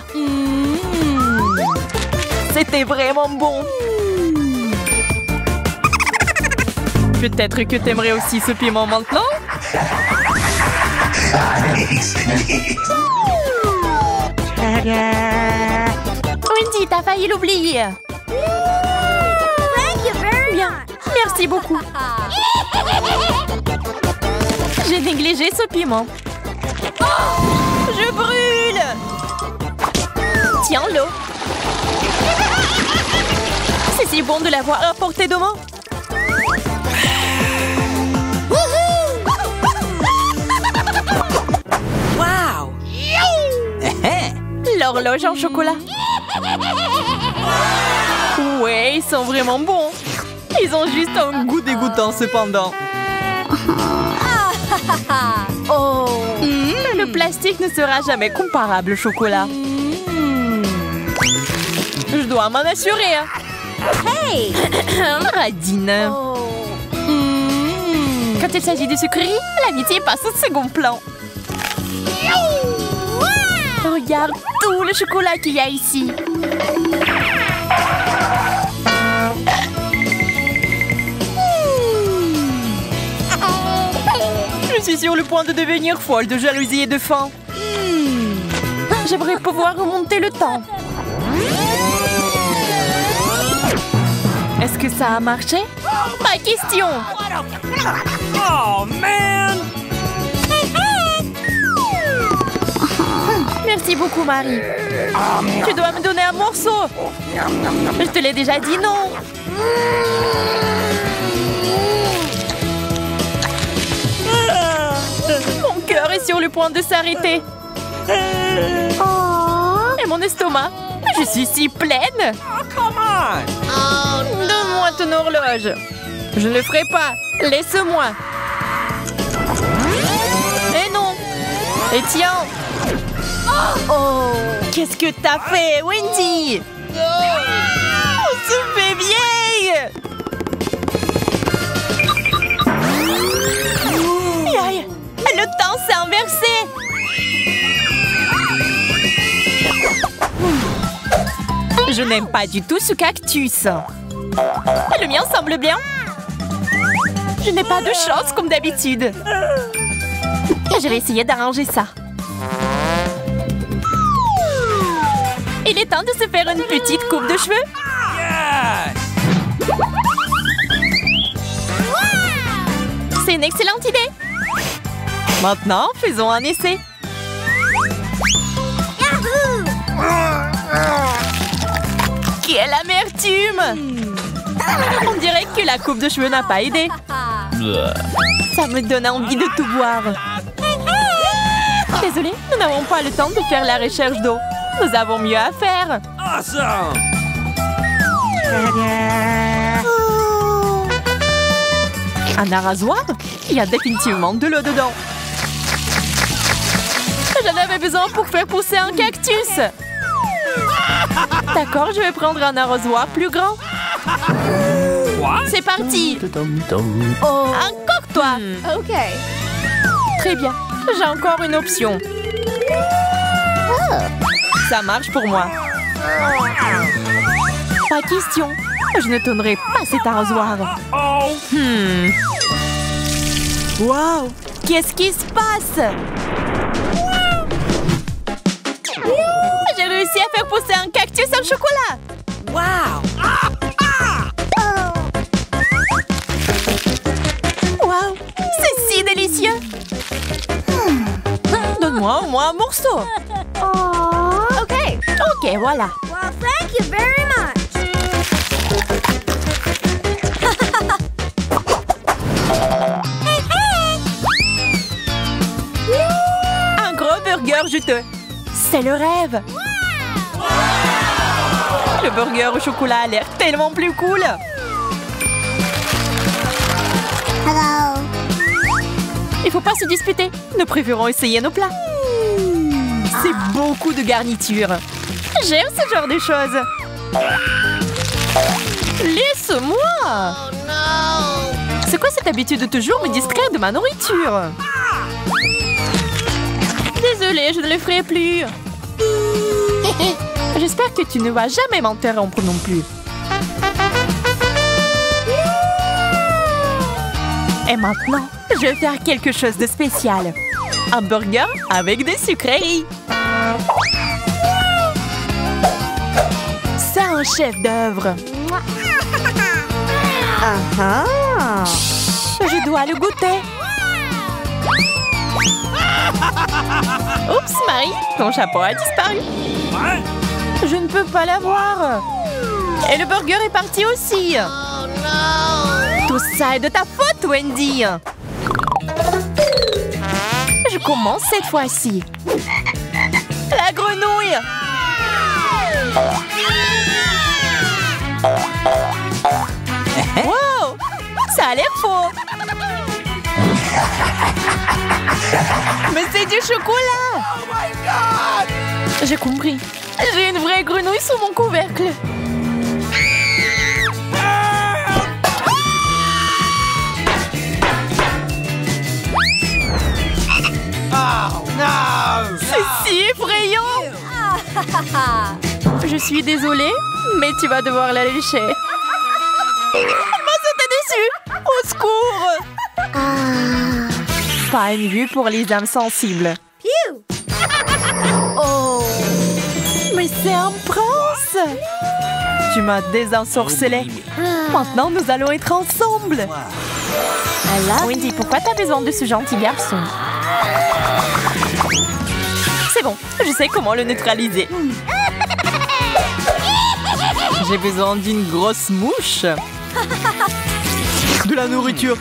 C'était vraiment bon. Peut-être que t'aimerais aussi ce piment maintenant? Wendy, t'as failli l'oublier. Bien, merci beaucoup. J'ai négligé ce piment. Je brûle! Tiens l'eau. C'est si bon de l'avoir à portée de main. Wow! L'horloge en chocolat. Ouais, ils sont vraiment bons. Ils ont juste un goût dégoûtant cependant. Oh! Le plastique ne sera jamais comparable au chocolat. Je dois m'en assurer. Hey! Radine. Quand il s'agit de sucreries, l'amitié passe au second plan. Regarde tout le chocolat qu'il y a ici. Je suis sur le point de devenir folle de jalousie et de faim. J'aimerais pouvoir remonter le temps. Est-ce que ça a marché? Ma question! Oh, man! Merci beaucoup, Marie. Tu dois me donner un morceau. Je te l'ai déjà dit, non? Mon cœur est sur le point de s'arrêter. Et mon estomac? Je suis si pleine. Come on! Donne-moi ton horloge. Je ne le ferai pas. Laisse-moi. Et non. Et tiens. Oh! Qu'est-ce que t'as fait, Wendy? On se fait vieille! Aïe! Le temps s'est inversé! Je n'aime pas du tout ce cactus. Le mien semble bien. Je n'ai pas de chance comme d'habitude. Je vais essayer d'arranger ça. Il est temps de se faire une petite coupe de cheveux. Yes! C'est une excellente idée. Maintenant, faisons un essai. Quelle amertume! On dirait que la coupe de cheveux n'a pas aidé. Ça me donne envie de tout boire. Désolée, nous n'avons pas le temps de faire la recherche d'eau. Nous avons mieux à faire. Awesome! Un arrosoir? Il y a définitivement de l'eau dedans. J'en avais besoin pour faire pousser un cactus. D'accord, je vais prendre un arrosoir plus grand. C'est parti. Encore toi. Ok. Très bien. J'ai encore une option. Ça marche pour moi. Pas question. Je ne tournerai pas cet arrosoir. Oh. Wow! Qu'est-ce qui se passe? J'ai réussi à faire pousser un cactus au chocolat! Wow. Wow! C'est si délicieux! Donne-moi au moins un morceau! Ok, voilà. Well, thank you very much. Un gros burger juteux. C'est le rêve. Le burger au chocolat a l'air tellement plus cool. Hello. Il faut pas se disputer. Nous préférons essayer nos plats. C'est beaucoup de garniture. J'aime ce genre de choses. Laisse-moi. C'est quoi cette habitude de toujours me distraire de ma nourriture? Désolée, je ne le ferai plus. J'espère que tu ne vas jamais m'interrompre non plus. Et maintenant, je vais faire quelque chose de spécial. Un burger avec des sucreries. C'est un chef-d'œuvre. Je dois le goûter. Oups, Marie, ton chapeau a disparu. What? Je ne peux pas l'avoir. Et le burger est parti aussi. Tout ça est de ta faute, Wendy. Je commence cette fois-ci. La grenouille. Wow, ça a l'air faux. Mais c'est du chocolat. Oh my God! J'ai compris. J'ai une vraie grenouille sous mon couvercle. Oh no! C'est si effrayant. Je suis désolée, mais tu vas devoir la lécher. Moi, c'était déçu. Au secours. Pas une vue pour les âmes sensibles. Oh. Mais c'est un prince. Tu m'as désensorcelé. Maintenant, nous allons être ensemble. Wendy, pourquoi t'as besoin de ce gentil garçon? C'est bon, je sais comment le neutraliser. J'ai besoin d'une grosse mouche. De la nourriture.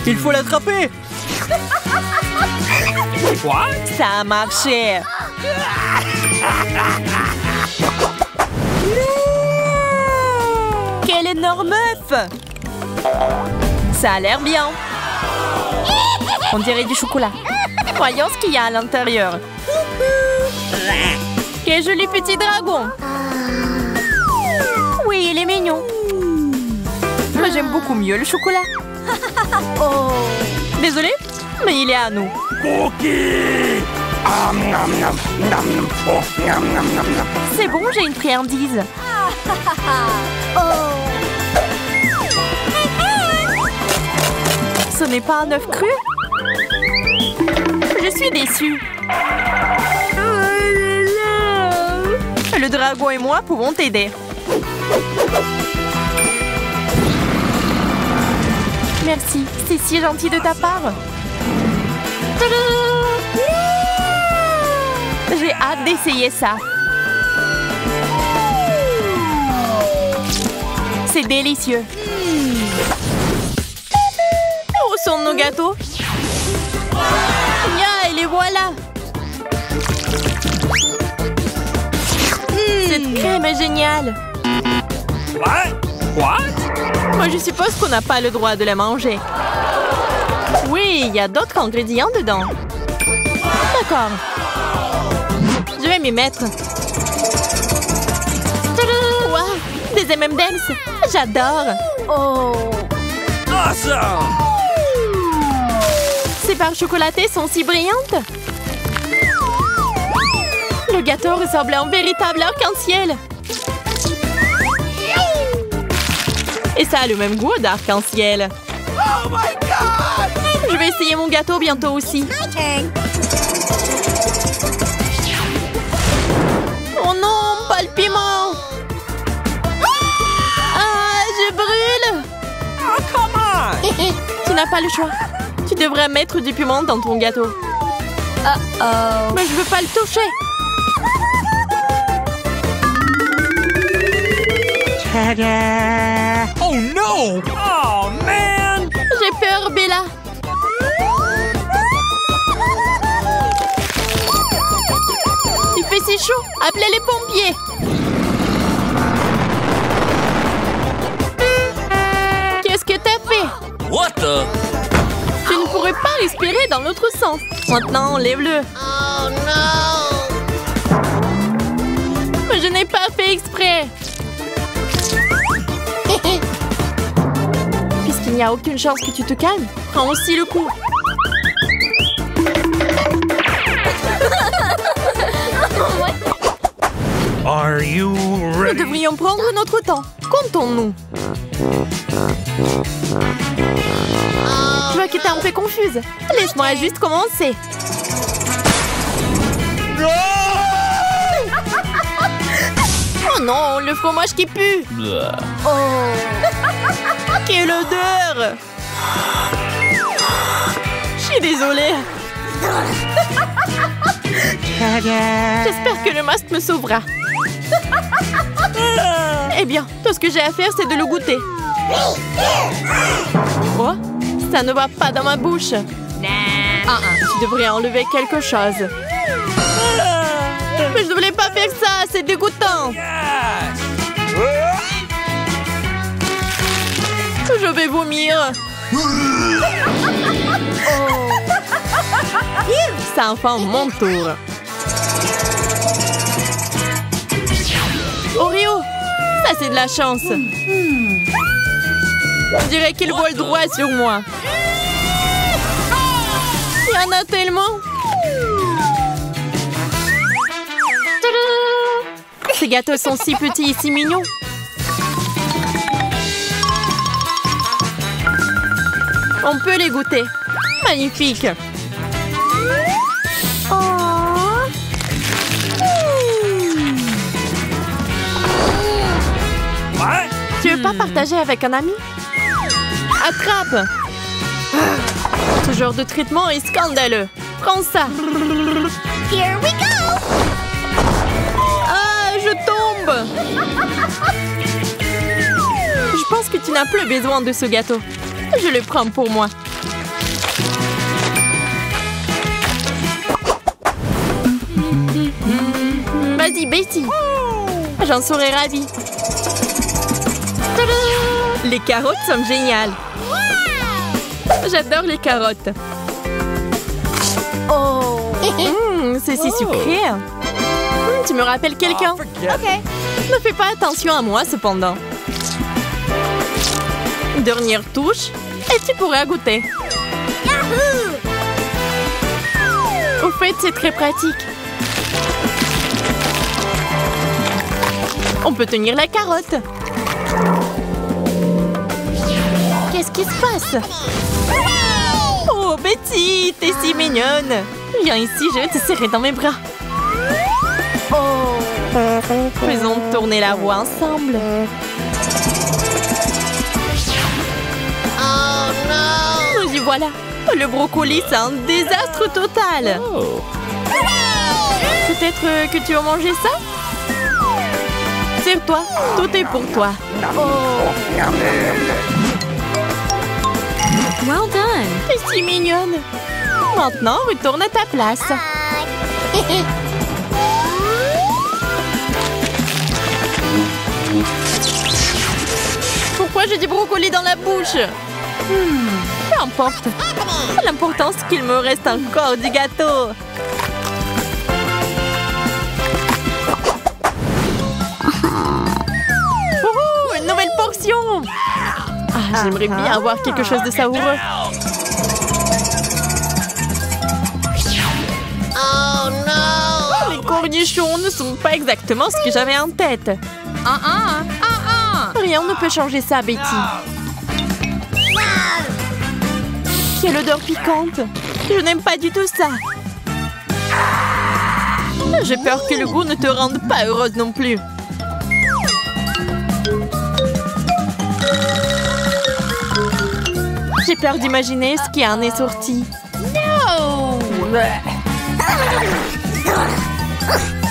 Il faut l'attraper. Quoi? Ça a marché. Quel énorme œuf! Ça a l'air bien. On dirait du chocolat. Voyons ce qu'il y a à l'intérieur. Quel joli petit dragon! Oui, il est mignon. Mais j'aime beaucoup mieux le chocolat. Oh. Désolée, mais il est à nous. Cookie! C'est bon, j'ai une friandise. Oh. Ce n'est pas un œuf cru? Je suis déçue. Le dragon et moi pouvons t'aider. Merci, c'est si gentil de ta part. J'ai hâte d'essayer ça. C'est délicieux. Où sont nos gâteaux? Ya, et les voilà. Cette crème est géniale. What? What? Moi, je suppose qu'on n'a pas le droit de la manger. Oui, il y a d'autres ingrédients dedans. D'accord. Je vais m'y mettre. Tadam! Wow, des M&M's. J'adore. Oh. Awesome! Ces barres chocolatées sont si brillantes. Le gâteau ressemble à un véritable arc-en-ciel. Et ça a le même goût d'arc-en-ciel. Oh my God! Je vais essayer mon gâteau bientôt aussi. My turn. Oh non, pas le piment! Ah, je brûle! Oh, come on! Tu n'as pas le choix. Tu devrais mettre du piment dans ton gâteau. Oh. Mais je veux pas le toucher. Oh no! Oh man! J'ai peur, Bella. Il fait si chaud. Appelez les pompiers. Qu'est-ce que t'as fait? What the? Tu ne pourrais pas respirer dans l'autre sens. Maintenant, enlève-le. Oh no. Mais je n'ai pas fait exprès. Puisqu'il n'y a aucune chance que tu te calmes, prends aussi le coup. Are you Nous ready? devrions prendre notre temps. Comptons-nous. Je vois que t'es un peu confuse. Laisse-moi juste commencer. Oh non, le fromage qui pue. Oh. Quelle odeur. Je suis désolée. J'espère que le masque me sauvera. Eh bien, tout ce que j'ai à faire, c'est de le goûter. Oh, ça ne va pas dans ma bouche. Tu devrais enlever quelque chose. Mais je ne voulais pas faire ça, c'est dégoûtant. Je vais vomir. C'est enfin mon tour. Oreo, ça c'est de la chance. On dirait qu'il vole droit sur moi. Il y en a tellement. Tadam! Ces gâteaux sont si petits et si mignons. On peut les goûter. Magnifique. What? Tu veux pas partager avec un ami? Attrape! Ce genre de traitement est scandaleux. Prends ça. Here we go. Ah, je tombe! Je pense que tu n'as plus besoin de ce gâteau. Je le prends pour moi. Vas-y, Betty. J'en serais ravie. Tadam! Les carottes sont géniales. J'adore les carottes. Oh. C'est si sucré. Tu me rappelles quelqu'un? Okay. Ne fais pas attention à moi, cependant. Dernière touche, et tu pourras goûter. Yahoo! Au fait, c'est très pratique. On peut tenir la carotte. Qu'est-ce qui se passe? Oh, Betty, t'es si mignonne. Viens ici, je vais te serrer dans mes bras. Faisons tourner la roue ensemble. Oh no. Nous y voilà. Le brocoli, c'est un désastre total. Peut-être que tu as mangé ça? Serre-toi, tout est pour toi. Well done. T'es si mignonne. Maintenant, retourne à ta place. Pourquoi j'ai du brocoli dans la bouche? Peu importe. L'important, c'est qu'il me reste encore du gâteau. Oh, une nouvelle portion. Ah, j'aimerais bien avoir quelque chose de savoureux. Oh no. Les cornichons ne sont pas exactement ce que j'avais en tête. Rien ne peut changer ça, Betty. Quelle odeur piquante. Je n'aime pas du tout ça. J'ai peur que le goût ne te rende pas heureuse non plus. J'ai peur d'imaginer ce qui en est sorti. No!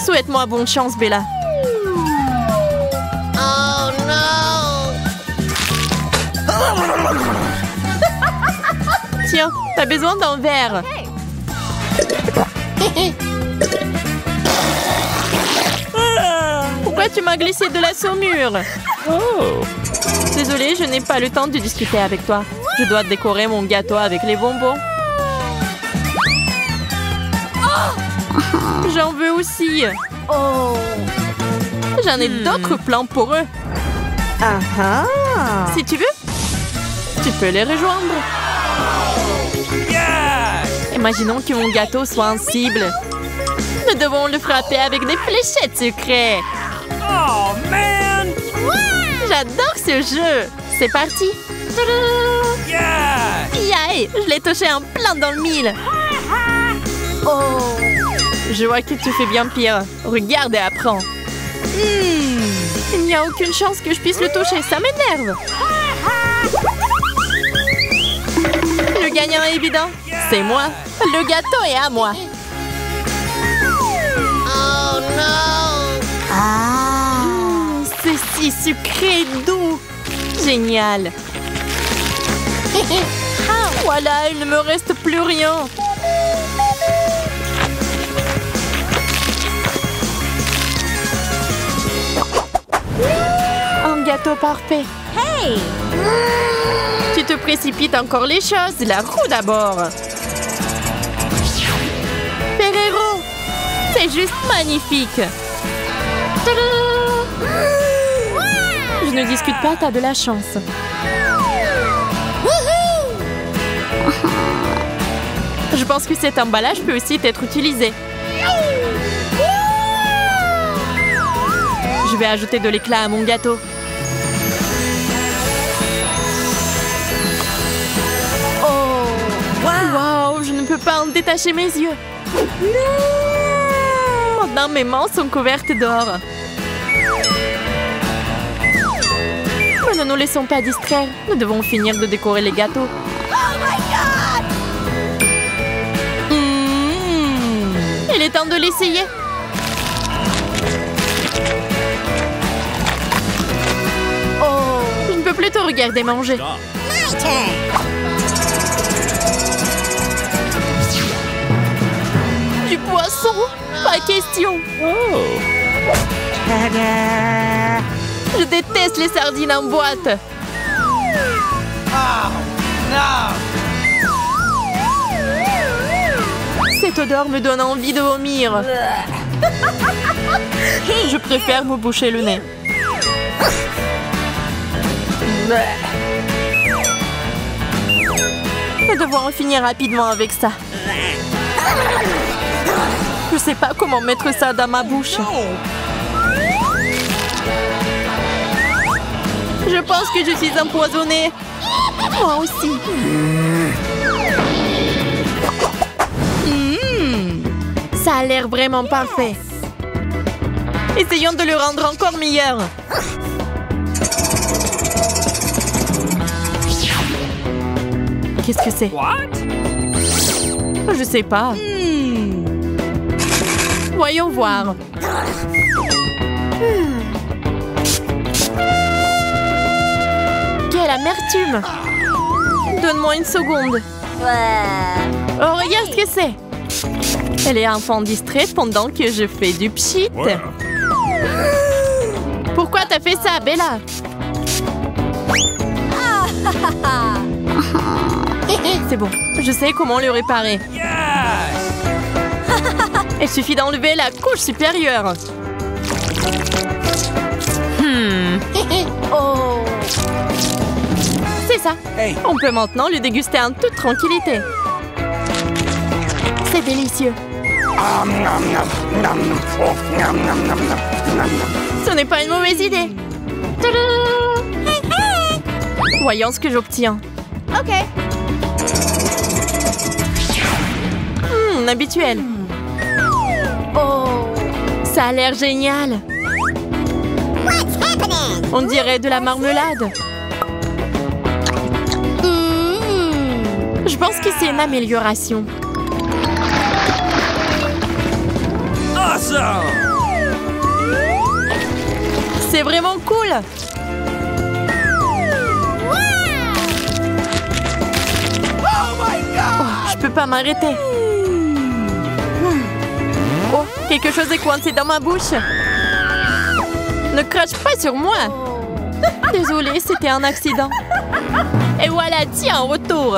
Souhaite-moi bonne chance, Bella. Oh no! Tiens, t'as besoin d'un verre. Pourquoi tu m'as glissé de la saumure? Oh. Désolée, je n'ai pas le temps de discuter avec toi. Je dois décorer mon gâteau avec les bonbons. J'en veux aussi. J'en ai d'autres plans pour eux. Si tu veux, tu peux les rejoindre. Yes! Imaginons que mon gâteau soit en cible. Nous devons le frapper avec des fléchettes secrètes. Oh man! J'adore ce jeu. C'est parti. Tadam! Yes! Yaï, je l'ai touché en plein dans le mille. Je vois que tu fais bien pire. Regarde et apprends. Il n'y a aucune chance que je puisse le toucher. Ça m'énerve. Le gagnant est évident. C'est moi. Le gâteau est à moi. Oh no! C'est si sucré et doux. Génial. Voilà, il ne me reste plus rien. Un gâteau parfait. Hey! Tu te précipites encore les choses. La roue d'abord. Ferrero. C'est juste magnifique. Tadam! Je ne discute pas, t'as de la chance. Je pense que cet emballage peut aussi être utilisé. Je vais ajouter de l'éclat à mon gâteau. Wow, je ne peux pas en détacher mes yeux. Maintenant, mes mains sont couvertes d'or. Mais ne nous laissons pas distraire. Nous devons finir de décorer les gâteaux. Il est temps de l'essayer. Je ne peux plus te regarder manger. My turn! Du poisson? Pas question. Je déteste les sardines en boîte. Cette odeur me donne envie de vomir. Je préfère me boucher le nez. Nous devons en finir rapidement avec ça. Je sais pas comment mettre ça dans ma bouche. Je pense que je suis empoisonnée. Moi aussi. Ça a l'air vraiment parfait. Essayons de le rendre encore meilleur. Qu'est-ce que c'est? What? Je sais pas. Voyons voir. Quelle amertume! Donne-moi une seconde. Oh, regarde ce que c'est! Elle est enfant distraite pendant que je fais du pchit. Pourquoi t'as fait ça, Bella? C'est bon, je sais comment le réparer. Il suffit d'enlever la couche supérieure. C'est ça. On peut maintenant le déguster en toute tranquillité. C'est délicieux. Ce n'est pas une mauvaise idée. Tadam! Voyons ce que j'obtiens. OK. Habituel. Oh, ça a l'air génial. What's happening? On dirait de la marmelade. Je pense que c'est une amélioration. Awesome! C'est vraiment cool. Oh, je peux pas m'arrêter. Oh, quelque chose est coincé dans ma bouche. Ne crache pas sur moi. Désolée, c'était un accident. Et voilà, tiens, retour.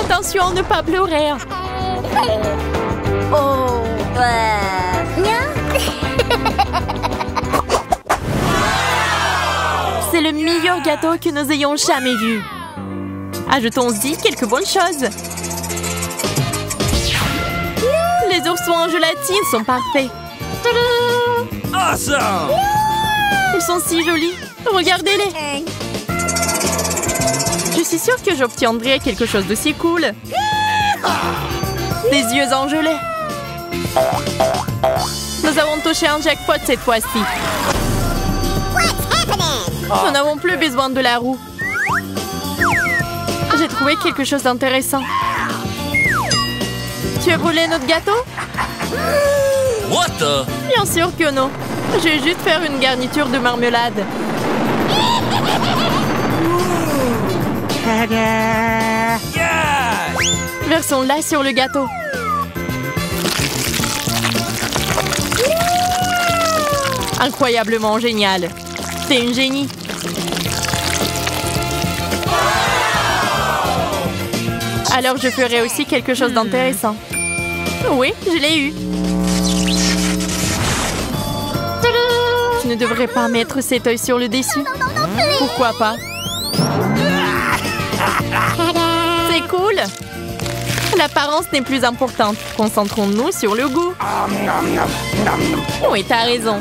Attention à ne pas pleurer. Oh. C'est le meilleur gâteau que nous ayons jamais vu. Ajoutons-y quelques bonnes choses. Les oursons en gélatine sont parfaits. Awesome! Ils sont si jolis. Regardez-les. Turn. Je suis sûre que j'obtiendrai quelque chose de si cool. Des yeux en gelée. Nous avons touché un jackpot cette fois-ci. What's happening? Nous n'avons plus besoin de la roue. J'ai trouvé quelque chose d'intéressant. Tu as brûlé notre gâteau? What the? Bien sûr que non. Je vais juste faire une garniture de marmelade. Yes! Versons-la sur le gâteau. Incroyablement génial. C'est une génie. Alors je ferai aussi quelque chose d'intéressant. Oui, je l'ai eu. Je ne devrais pas mettre cet œil sur le dessus. Pourquoi pas? C'est cool. L'apparence n'est plus importante. Concentrons-nous sur le goût. Oui, t'as raison.